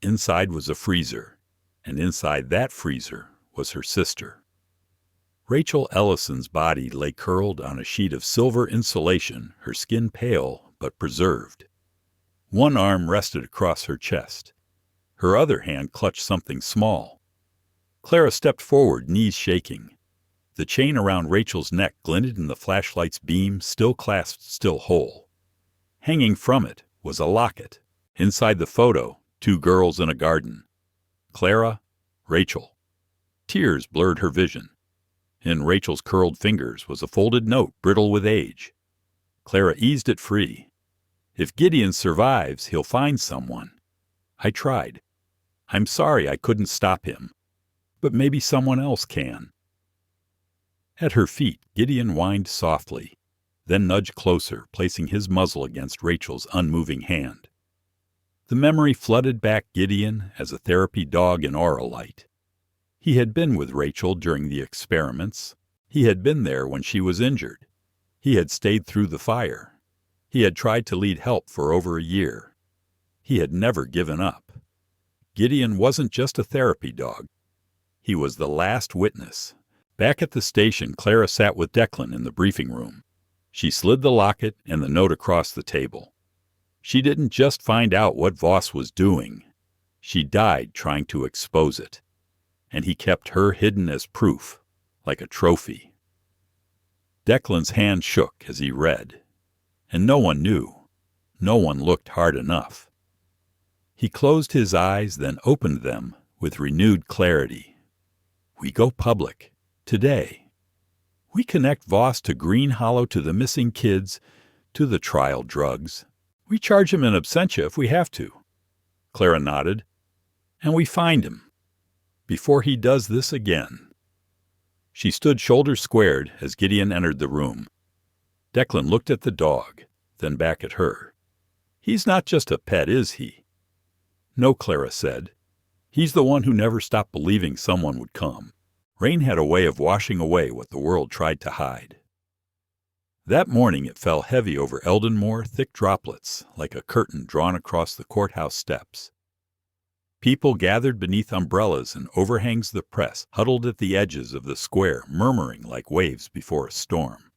Inside was a freezer, and inside that freezer was her sister. Rachel Ellison's body lay curled on a sheet of silver insulation, her skin pale but preserved. One arm rested across her chest. Her other hand clutched something small. Clara stepped forward, knees shaking. The chain around Rachel's neck glinted in the flashlight's beam, still clasped, still whole. Hanging from it was a locket. Inside the photo, 2 girls in a garden. Clara, Rachel. Tears blurred her vision. In Rachel's curled fingers was a folded note, brittle with age. Clara eased it free. If Gideon survives, he'll find someone. I tried. I'm sorry I couldn't stop him. But maybe someone else can. At her feet, Gideon whined softly, then nudged closer, placing his muzzle against Rachel's unmoving hand. The memory flooded back Gideon as a therapy dog in Auralite. He had been with Rachel during the experiments. He had been there when she was injured. He had stayed through the fire. He had tried to lead help for over a year. He had never given up. Gideon wasn't just a therapy dog. He was the last witness. Back at the station, Clara sat with Declan in the briefing room. She slid the locket and the note across the table. She didn't just find out what Voss was doing. She died trying to expose it. And he kept her hidden as proof, like a trophy. Declan's hand shook as he read, and no one knew. No one looked hard enough. He closed his eyes, then opened them with renewed clarity. We go public, today. We connect Voss to Green Hollow, to the missing kids, to the trial drugs. We charge him in absentia if we have to. Clara nodded. And we find him. Before he does this again. She stood shoulders squared as Gideon entered the room. Declan looked at the dog, then back at her. He's not just a pet, is he? No, Clara said. He's the one who never stopped believing someone would come. Rain had a way of washing away what the world tried to hide. That morning it fell heavy over Eldenmore, thick droplets, like a curtain drawn across the courthouse steps. People gathered beneath umbrellas and overhangs of the press, huddled at the edges of the square, murmuring like waves before a storm.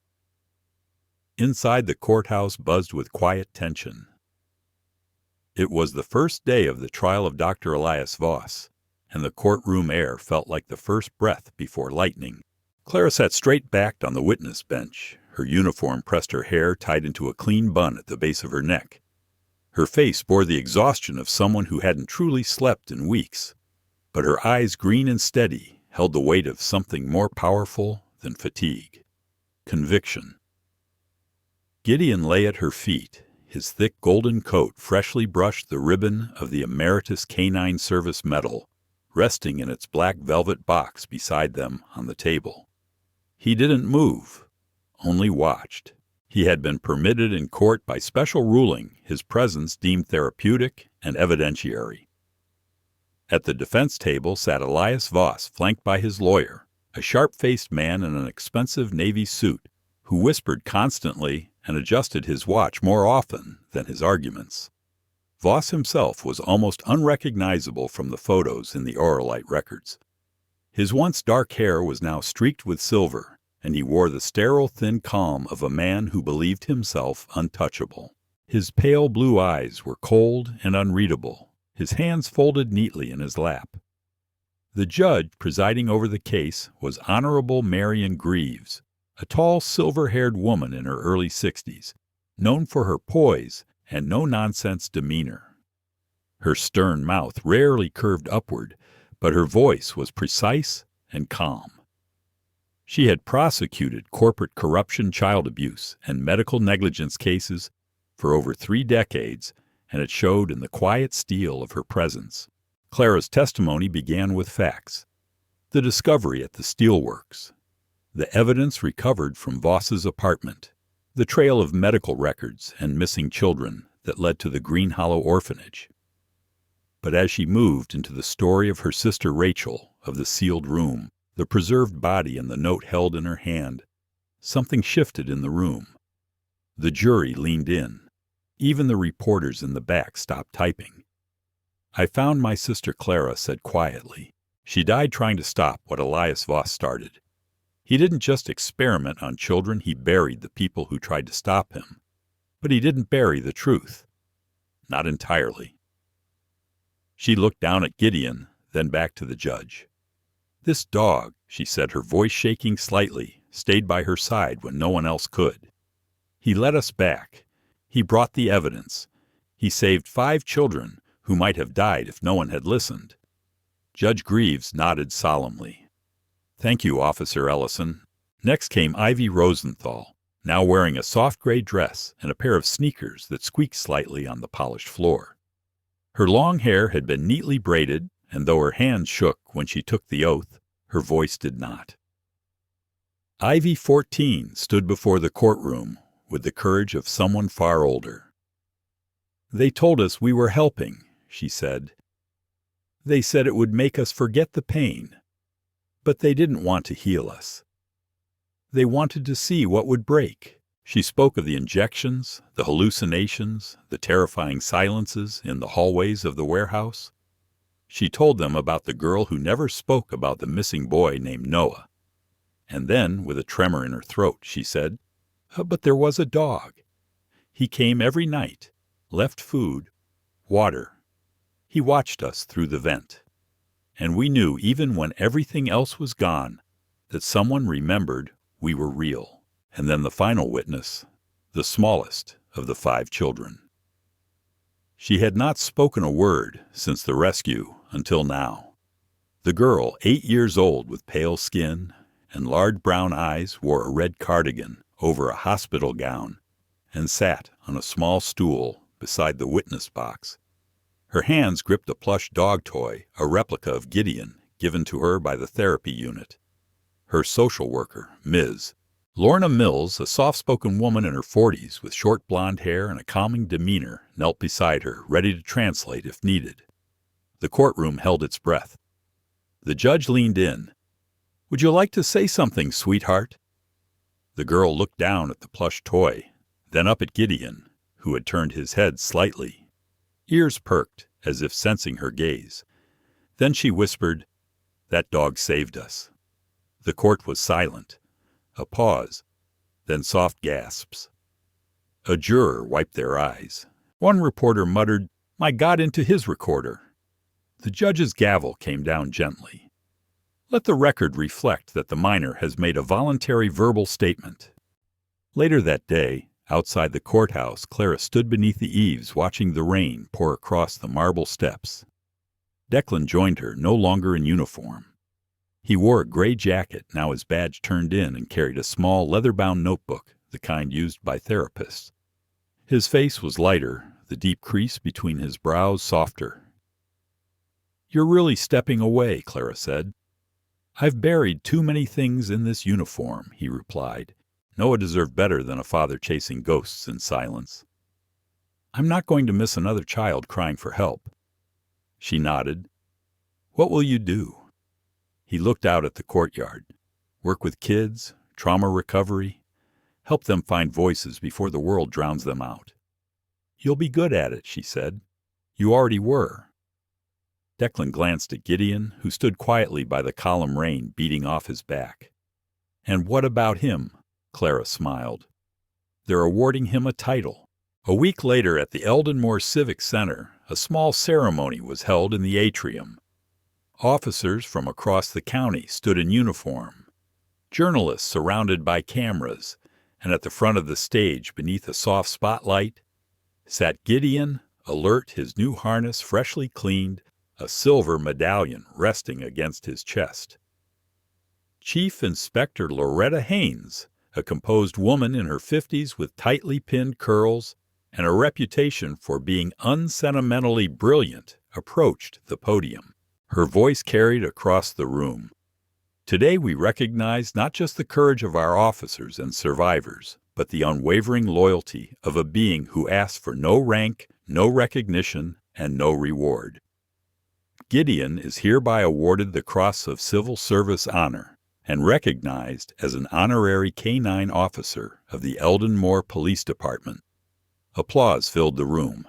Inside the courthouse buzzed with quiet tension. It was the first day of the trial of Dr. Elias Voss, and the courtroom air felt like the first breath before lightning. Clara sat straight-backed on the witness bench. Her uniform pressed her hair tied into a clean bun at the base of her neck. Her face bore the exhaustion of someone who hadn't truly slept in weeks, but her eyes, green and steady, held the weight of something more powerful than fatigue. Conviction. Gideon lay at her feet. His thick golden coat freshly brushed the ribbon of the Emeritus Canine Service Medal, resting in its black velvet box beside them on the table. He didn't move, only watched. He had been permitted in court by special ruling, his presence deemed therapeutic and evidentiary. At the defense table sat Elias Voss, flanked by his lawyer, a sharp-faced man in an expensive navy suit, who whispered constantly and adjusted his watch more often than his arguments. Voss himself was almost unrecognizable from the photos in the Auralite records. His once dark hair was now streaked with silver, and he wore the sterile, thin calm of a man who believed himself untouchable. His pale blue eyes were cold and unreadable, his hands folded neatly in his lap. The judge presiding over the case was Honorable Marion Greaves, a tall, silver-haired woman in her early 60s, known for her poise and no-nonsense demeanor. Her stern mouth rarely curved upward, but her voice was precise and calm. She had prosecuted corporate corruption, child abuse, and medical negligence cases for over 3 decades, and it showed in the quiet steel of her presence. Clara's testimony began with facts: the discovery at the steelworks, the evidence recovered from Voss's apartment, the trail of medical records and missing children that led to the Green Hollow Orphanage. But as she moved into the story of her sister Rachel, of the sealed room, the preserved body and the note held in her hand, something shifted in the room. The jury leaned in. Even the reporters in the back stopped typing. I found my sister Clara said quietly. She died trying to stop what Elias Voss started. He didn't just experiment on children, he buried the people who tried to stop him. But he didn't bury the truth. Not entirely. She looked down at Gideon, then back to the judge. This dog, she said, her voice shaking slightly, stayed by her side when no one else could. He led us back. He brought the evidence. He saved 5 children who might have died if no one had listened. Judge Greaves nodded solemnly. Thank you, Officer Ellison. Next came Ivy Rosenthal, now wearing a soft gray dress and a pair of sneakers that squeaked slightly on the polished floor. Her long hair had been neatly braided, and though her hands shook when she took the oath, her voice did not. Ivy 14 stood before the courtroom with the courage of someone far older. They told us we were helping, she said. They said it would make us forget the pain, but they didn't want to heal us. They wanted to see what would break. She spoke of the injections, the hallucinations, the terrifying silences in the hallways of the warehouse. She told them about the girl who never spoke about the missing boy named Noah. And then, with a tremor in her throat, she said, but there was a dog. He came every night, left food, water. He watched us through the vent. And we knew, even when everything else was gone, that someone remembered we were real. And then the final witness, the smallest of the 5 children. She had not spoken a word since the rescue until now. The girl, 8 years old with pale skin and large brown eyes, wore a red cardigan over a hospital gown and sat on a small stool beside the witness box. Her hands gripped a plush dog toy, a replica of Gideon, given to her by the therapy unit. Her social worker, Ms. Lorna Mills, a soft-spoken woman in her 40s with short blonde hair and a calming demeanor, knelt beside her, ready to translate if needed. The courtroom held its breath. The judge leaned in. Would you like to say something, sweetheart? The girl looked down at the plush toy, then up at Gideon, who had turned his head slightly. Ears perked, as if sensing her gaze. Then she whispered, That dog saved us. The court was silent. A pause, then soft gasps. A juror wiped their eyes. One reporter muttered, "My God," into his recorder. The judge's gavel came down gently. Let the record reflect that the minor has made a voluntary verbal statement. Later that day, outside the courthouse, Clara stood beneath the eaves watching the rain pour across the marble steps. Declan joined her, no longer in uniform. He wore a gray jacket, now his badge turned in, and carried a small leather-bound notebook, the kind used by therapists. His face was lighter, the deep crease between his brows softer. "You're really stepping away," Clara said. "I've buried too many things in this uniform," he replied. Noah deserved better than a father chasing ghosts in silence. "I'm not going to miss another child crying for help." She nodded. "What will you do?" He looked out at the courtyard. Work with kids, trauma recovery, help them find voices before the world drowns them out. "You'll be good at it," she said. "You already were." Declan glanced at Gideon, who stood quietly by the column rain beating off his back. "And what about him?" Clara smiled. "They're awarding him a title." A week later at the Eldenmore Civic Center, a small ceremony was held in the atrium. Officers from across the county stood in uniform. Journalists surrounded by cameras, and at the front of the stage, beneath a soft spotlight, sat Gideon, alert, his new harness freshly cleaned, a silver medallion resting against his chest. Chief Inspector Loretta Haynes, a composed woman in her 50s with tightly pinned curls and a reputation for being unsentimentally brilliant, approached the podium. Her voice carried across the room. "Today we recognize not just the courage of our officers and survivors, but the unwavering loyalty of a being who asks for no rank, no recognition, and no reward. Gideon is hereby awarded the Cross of Civil Service Honor and recognized as an honorary K-9 officer of the Eldenmore Police Department." Applause filled the room.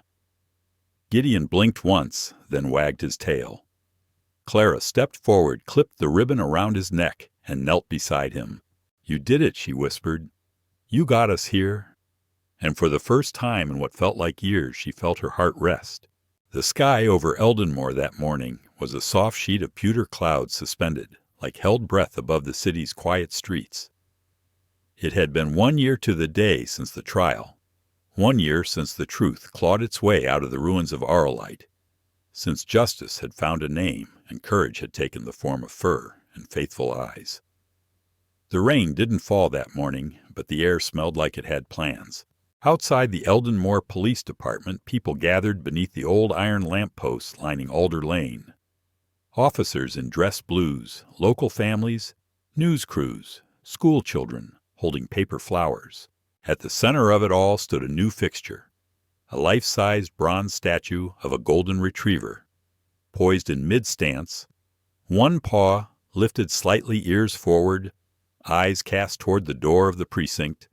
Gideon blinked once, then wagged his tail. Clara stepped forward, clipped the ribbon around his neck, and knelt beside him. "You did it," she whispered. "You got us here." And for the first time in what felt like years, she felt her heart rest. The sky over Eldenmore that morning was a soft sheet of pewter clouds suspended, like held breath above the city's quiet streets. It had been 1 year to the day since the trial, 1 year since the truth clawed its way out of the ruins of Aralite, since justice had found a name and courage had taken the form of fur and faithful eyes. The rain didn't fall that morning, but the air smelled like it had plans. Outside the Eldenmore Police Department, people gathered beneath the old iron lampposts lining Alder Lane. Officers in dress blues, local families, news crews, school children holding paper flowers. At the center of it all stood a new fixture, a life-sized bronze statue of a golden retriever, poised in mid-stance, one paw lifted slightly, ears forward, eyes cast toward the door of the precinct,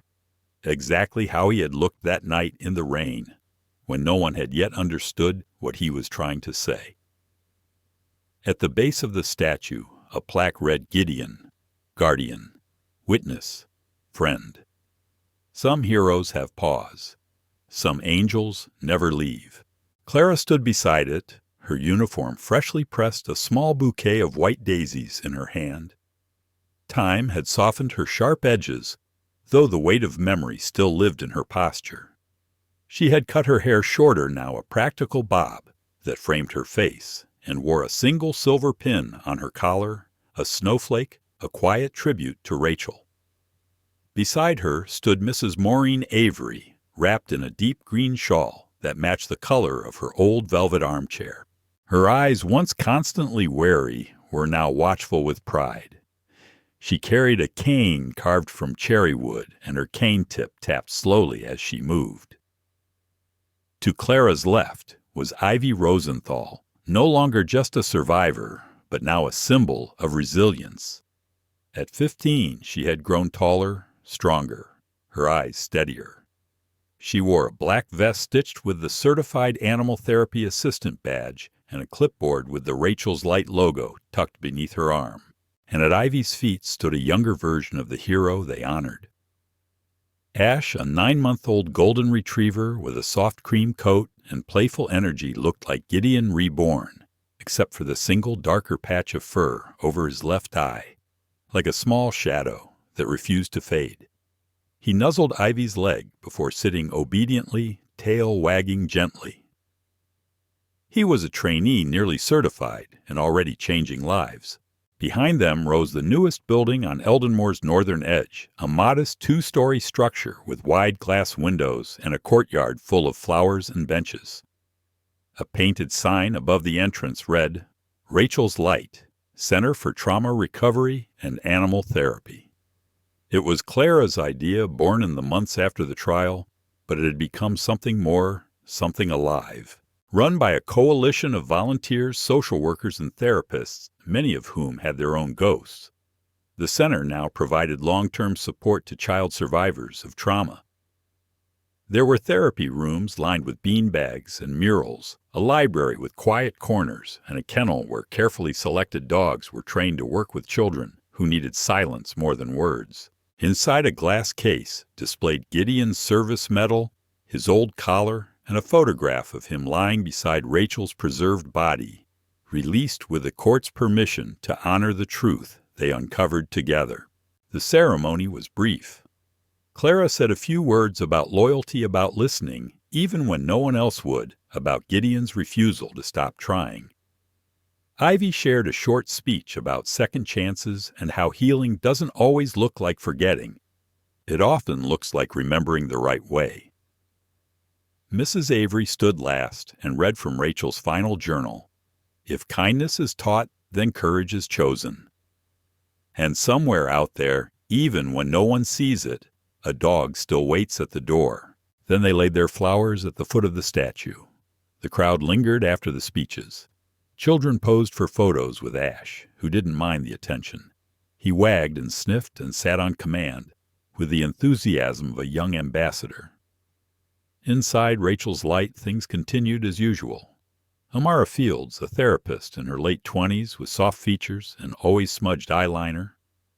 exactly how he had looked that night in the rain, when no one had yet understood what he was trying to say. At the base of the statue, a plaque read Gideon, Guardian, Witness, Friend. Some heroes have paws. Some angels never leave. Clara stood beside it, her uniform freshly pressed, a small bouquet of white daisies in her hand. Time had softened her sharp edges, though the weight of memory still lived in her posture. She had cut her hair shorter now, a practical bob that framed her face, and wore a single silver pin on her collar, a snowflake, a quiet tribute to Rachel. Beside her stood Mrs. Maureen Avery, wrapped in a deep green shawl that matched the color of her old velvet armchair. Her eyes, once constantly wary, were now watchful with pride. She carried a cane carved from cherry wood, and her cane tip tapped slowly as she moved. To Clara's left was Ivy Rosenthal, no longer just a survivor, but now a symbol of resilience. At 15, she had grown taller, stronger, her eyes steadier. She wore a black vest stitched with the Certified Animal Therapy Assistant badge and a clipboard with the Rachel's Light logo tucked beneath her arm. And at Ivy's feet stood a younger version of the hero they honored. Ash, a 9-month-old golden retriever with a soft cream coat and playful energy, looked like Gideon reborn, except for the single darker patch of fur over his left eye, like a small shadow that refused to fade. He nuzzled Ivy's leg before sitting obediently, tail wagging gently. He was a trainee nearly certified and already changing lives. Behind them rose the newest building on Eldenmore's northern edge, a modest 2-story structure with wide glass windows and a courtyard full of flowers and benches. A painted sign above the entrance read, "Rachel's Light, Center for Trauma Recovery and Animal Therapy." It was Clara's idea, born in the months after the trial, but it had become something more, something alive. Run by a coalition of volunteers, social workers, and therapists, many of whom had their own ghosts. The center now provided long-term support to child survivors of trauma. There were therapy rooms lined with beanbags and murals, a library with quiet corners, and a kennel where carefully selected dogs were trained to work with children who needed silence more than words. Inside a glass case displayed Gideon's service medal, his old collar, and a photograph of him lying beside Rachel's preserved body, released with the court's permission to honor the truth they uncovered together. The ceremony was brief. Clara said a few words about loyalty, about listening, even when no one else would, about Gideon's refusal to stop trying. Ivy shared a short speech about second chances and how healing doesn't always look like forgetting. It often looks like remembering the right way. Mrs. Avery stood last and read from Rachel's final journal. If kindness is taught, then courage is chosen. And somewhere out there, even when no one sees it, a dog still waits at the door. Then they laid their flowers at the foot of the statue. The crowd lingered after the speeches. Children posed for photos with Ash, who didn't mind the attention. He wagged and sniffed and sat on command, with the enthusiasm of a young ambassador. Inside Rachel's light, things continued as usual. Amara Fields, a therapist in her late 20s with soft features and always smudged eyeliner,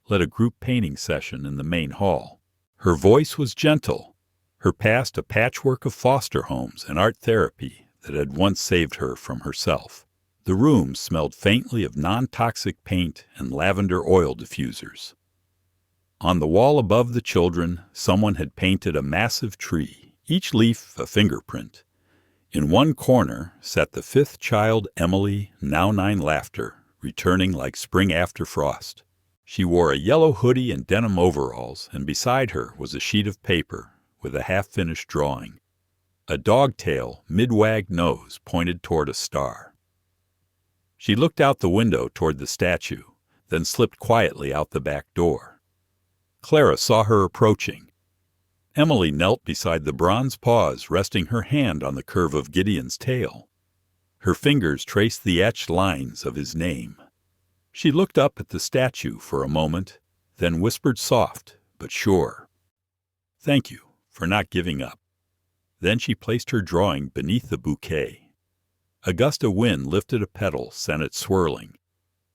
led a group painting session in the main hall. Her voice was gentle, her past a patchwork of foster homes and art therapy that had once saved her from herself. The room smelled faintly of non-toxic paint and lavender oil diffusers. On the wall above the children, someone had painted a massive tree, each leaf a fingerprint. In one corner sat the fifth child, Emily, now 9 laughter, returning like spring after frost. She wore a yellow hoodie and denim overalls, and beside her was a sheet of paper with a half-finished drawing. A dog-tail, mid-wagged nose pointed toward a star. She looked out the window toward the statue, then slipped quietly out the back door. Clara saw her approaching. Emily knelt beside the bronze paws, resting her hand on the curve of Gideon's tail. Her fingers traced the etched lines of his name. She looked up at the statue for a moment, then whispered soft but sure, "Thank you for not giving up." Then she placed her drawing beneath the bouquet. A gust of wind lifted a petal, sent it swirling.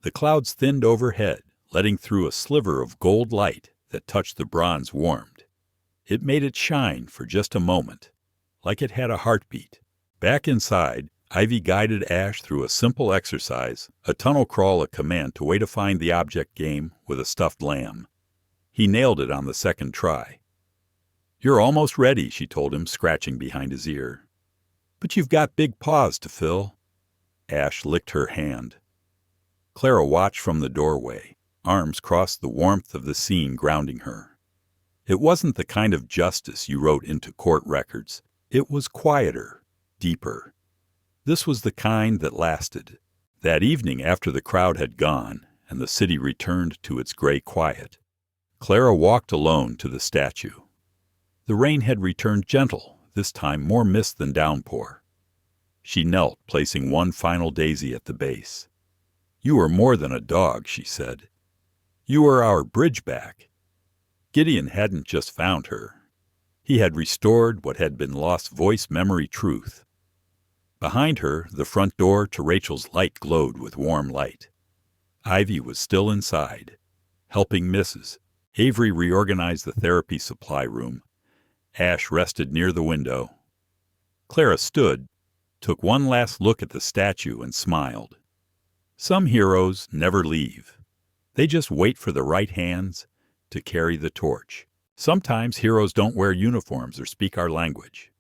The clouds thinned overhead, letting through a sliver of gold light that touched the bronze warmed. It made it shine for just a moment, like it had a heartbeat. Back inside, Ivy guided Ash through a simple exercise, a tunnel crawl, a command to way to find the object game with a stuffed lamb. He nailed it on the second try. "You're almost ready," she told him, scratching behind his ear. "But you've got big paws to fill." Ash licked her hand. Clara watched from the doorway, arms crossed the warmth of the scene grounding her. It wasn't the kind of justice you wrote into court records. It was quieter, deeper. This was the kind that lasted. That evening, after the crowd had gone and the city returned to its gray quiet, Clara walked alone to the statue. The rain had returned gentle, this time more mist than downpour. She knelt, placing one final daisy at the base. "You are more than a dog," she said. "You are our bridge back." Gideon hadn't just found her. He had restored what had been lost voice memory truth. Behind her, the front door to Rachel's light glowed with warm light. Ivy was still inside, helping Mrs. Avery reorganize the therapy supply room. Ash rested near the window. Clara stood, took one last look at the statue, and smiled. Some heroes never leave. They just wait for the right hands to carry the torch. Sometimes heroes don't wear uniforms or speak our language.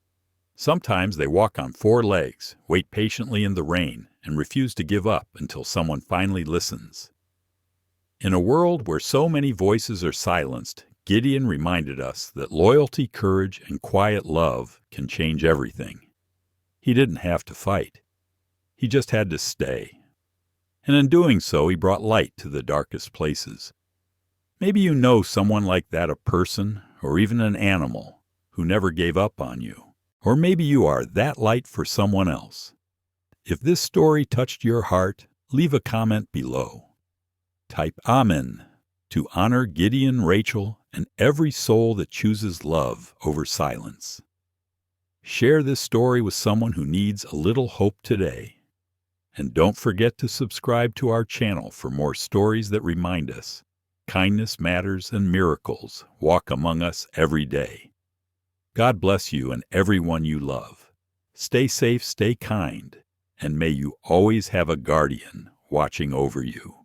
Sometimes they walk on 4 legs, wait patiently in the rain, and refuse to give up until someone finally listens. In a world where so many voices are silenced, Gideon reminded us that loyalty, courage, and quiet love can change everything. He didn't have to fight. He just had to stay. And in doing so, he brought light to the darkest places. Maybe you know someone like that, a person, or even an animal, who never gave up on you. Or maybe you are that light for someone else. If this story touched your heart, leave a comment below. Type Amen to honor Gideon, Rachel, and every soul that chooses love over silence. Share this story with someone who needs a little hope today. And don't forget to subscribe to our channel for more stories that remind us kindness matters and miracles walk among us every day. God bless you and everyone you love. Stay safe, stay kind, and may you always have a guardian watching over you.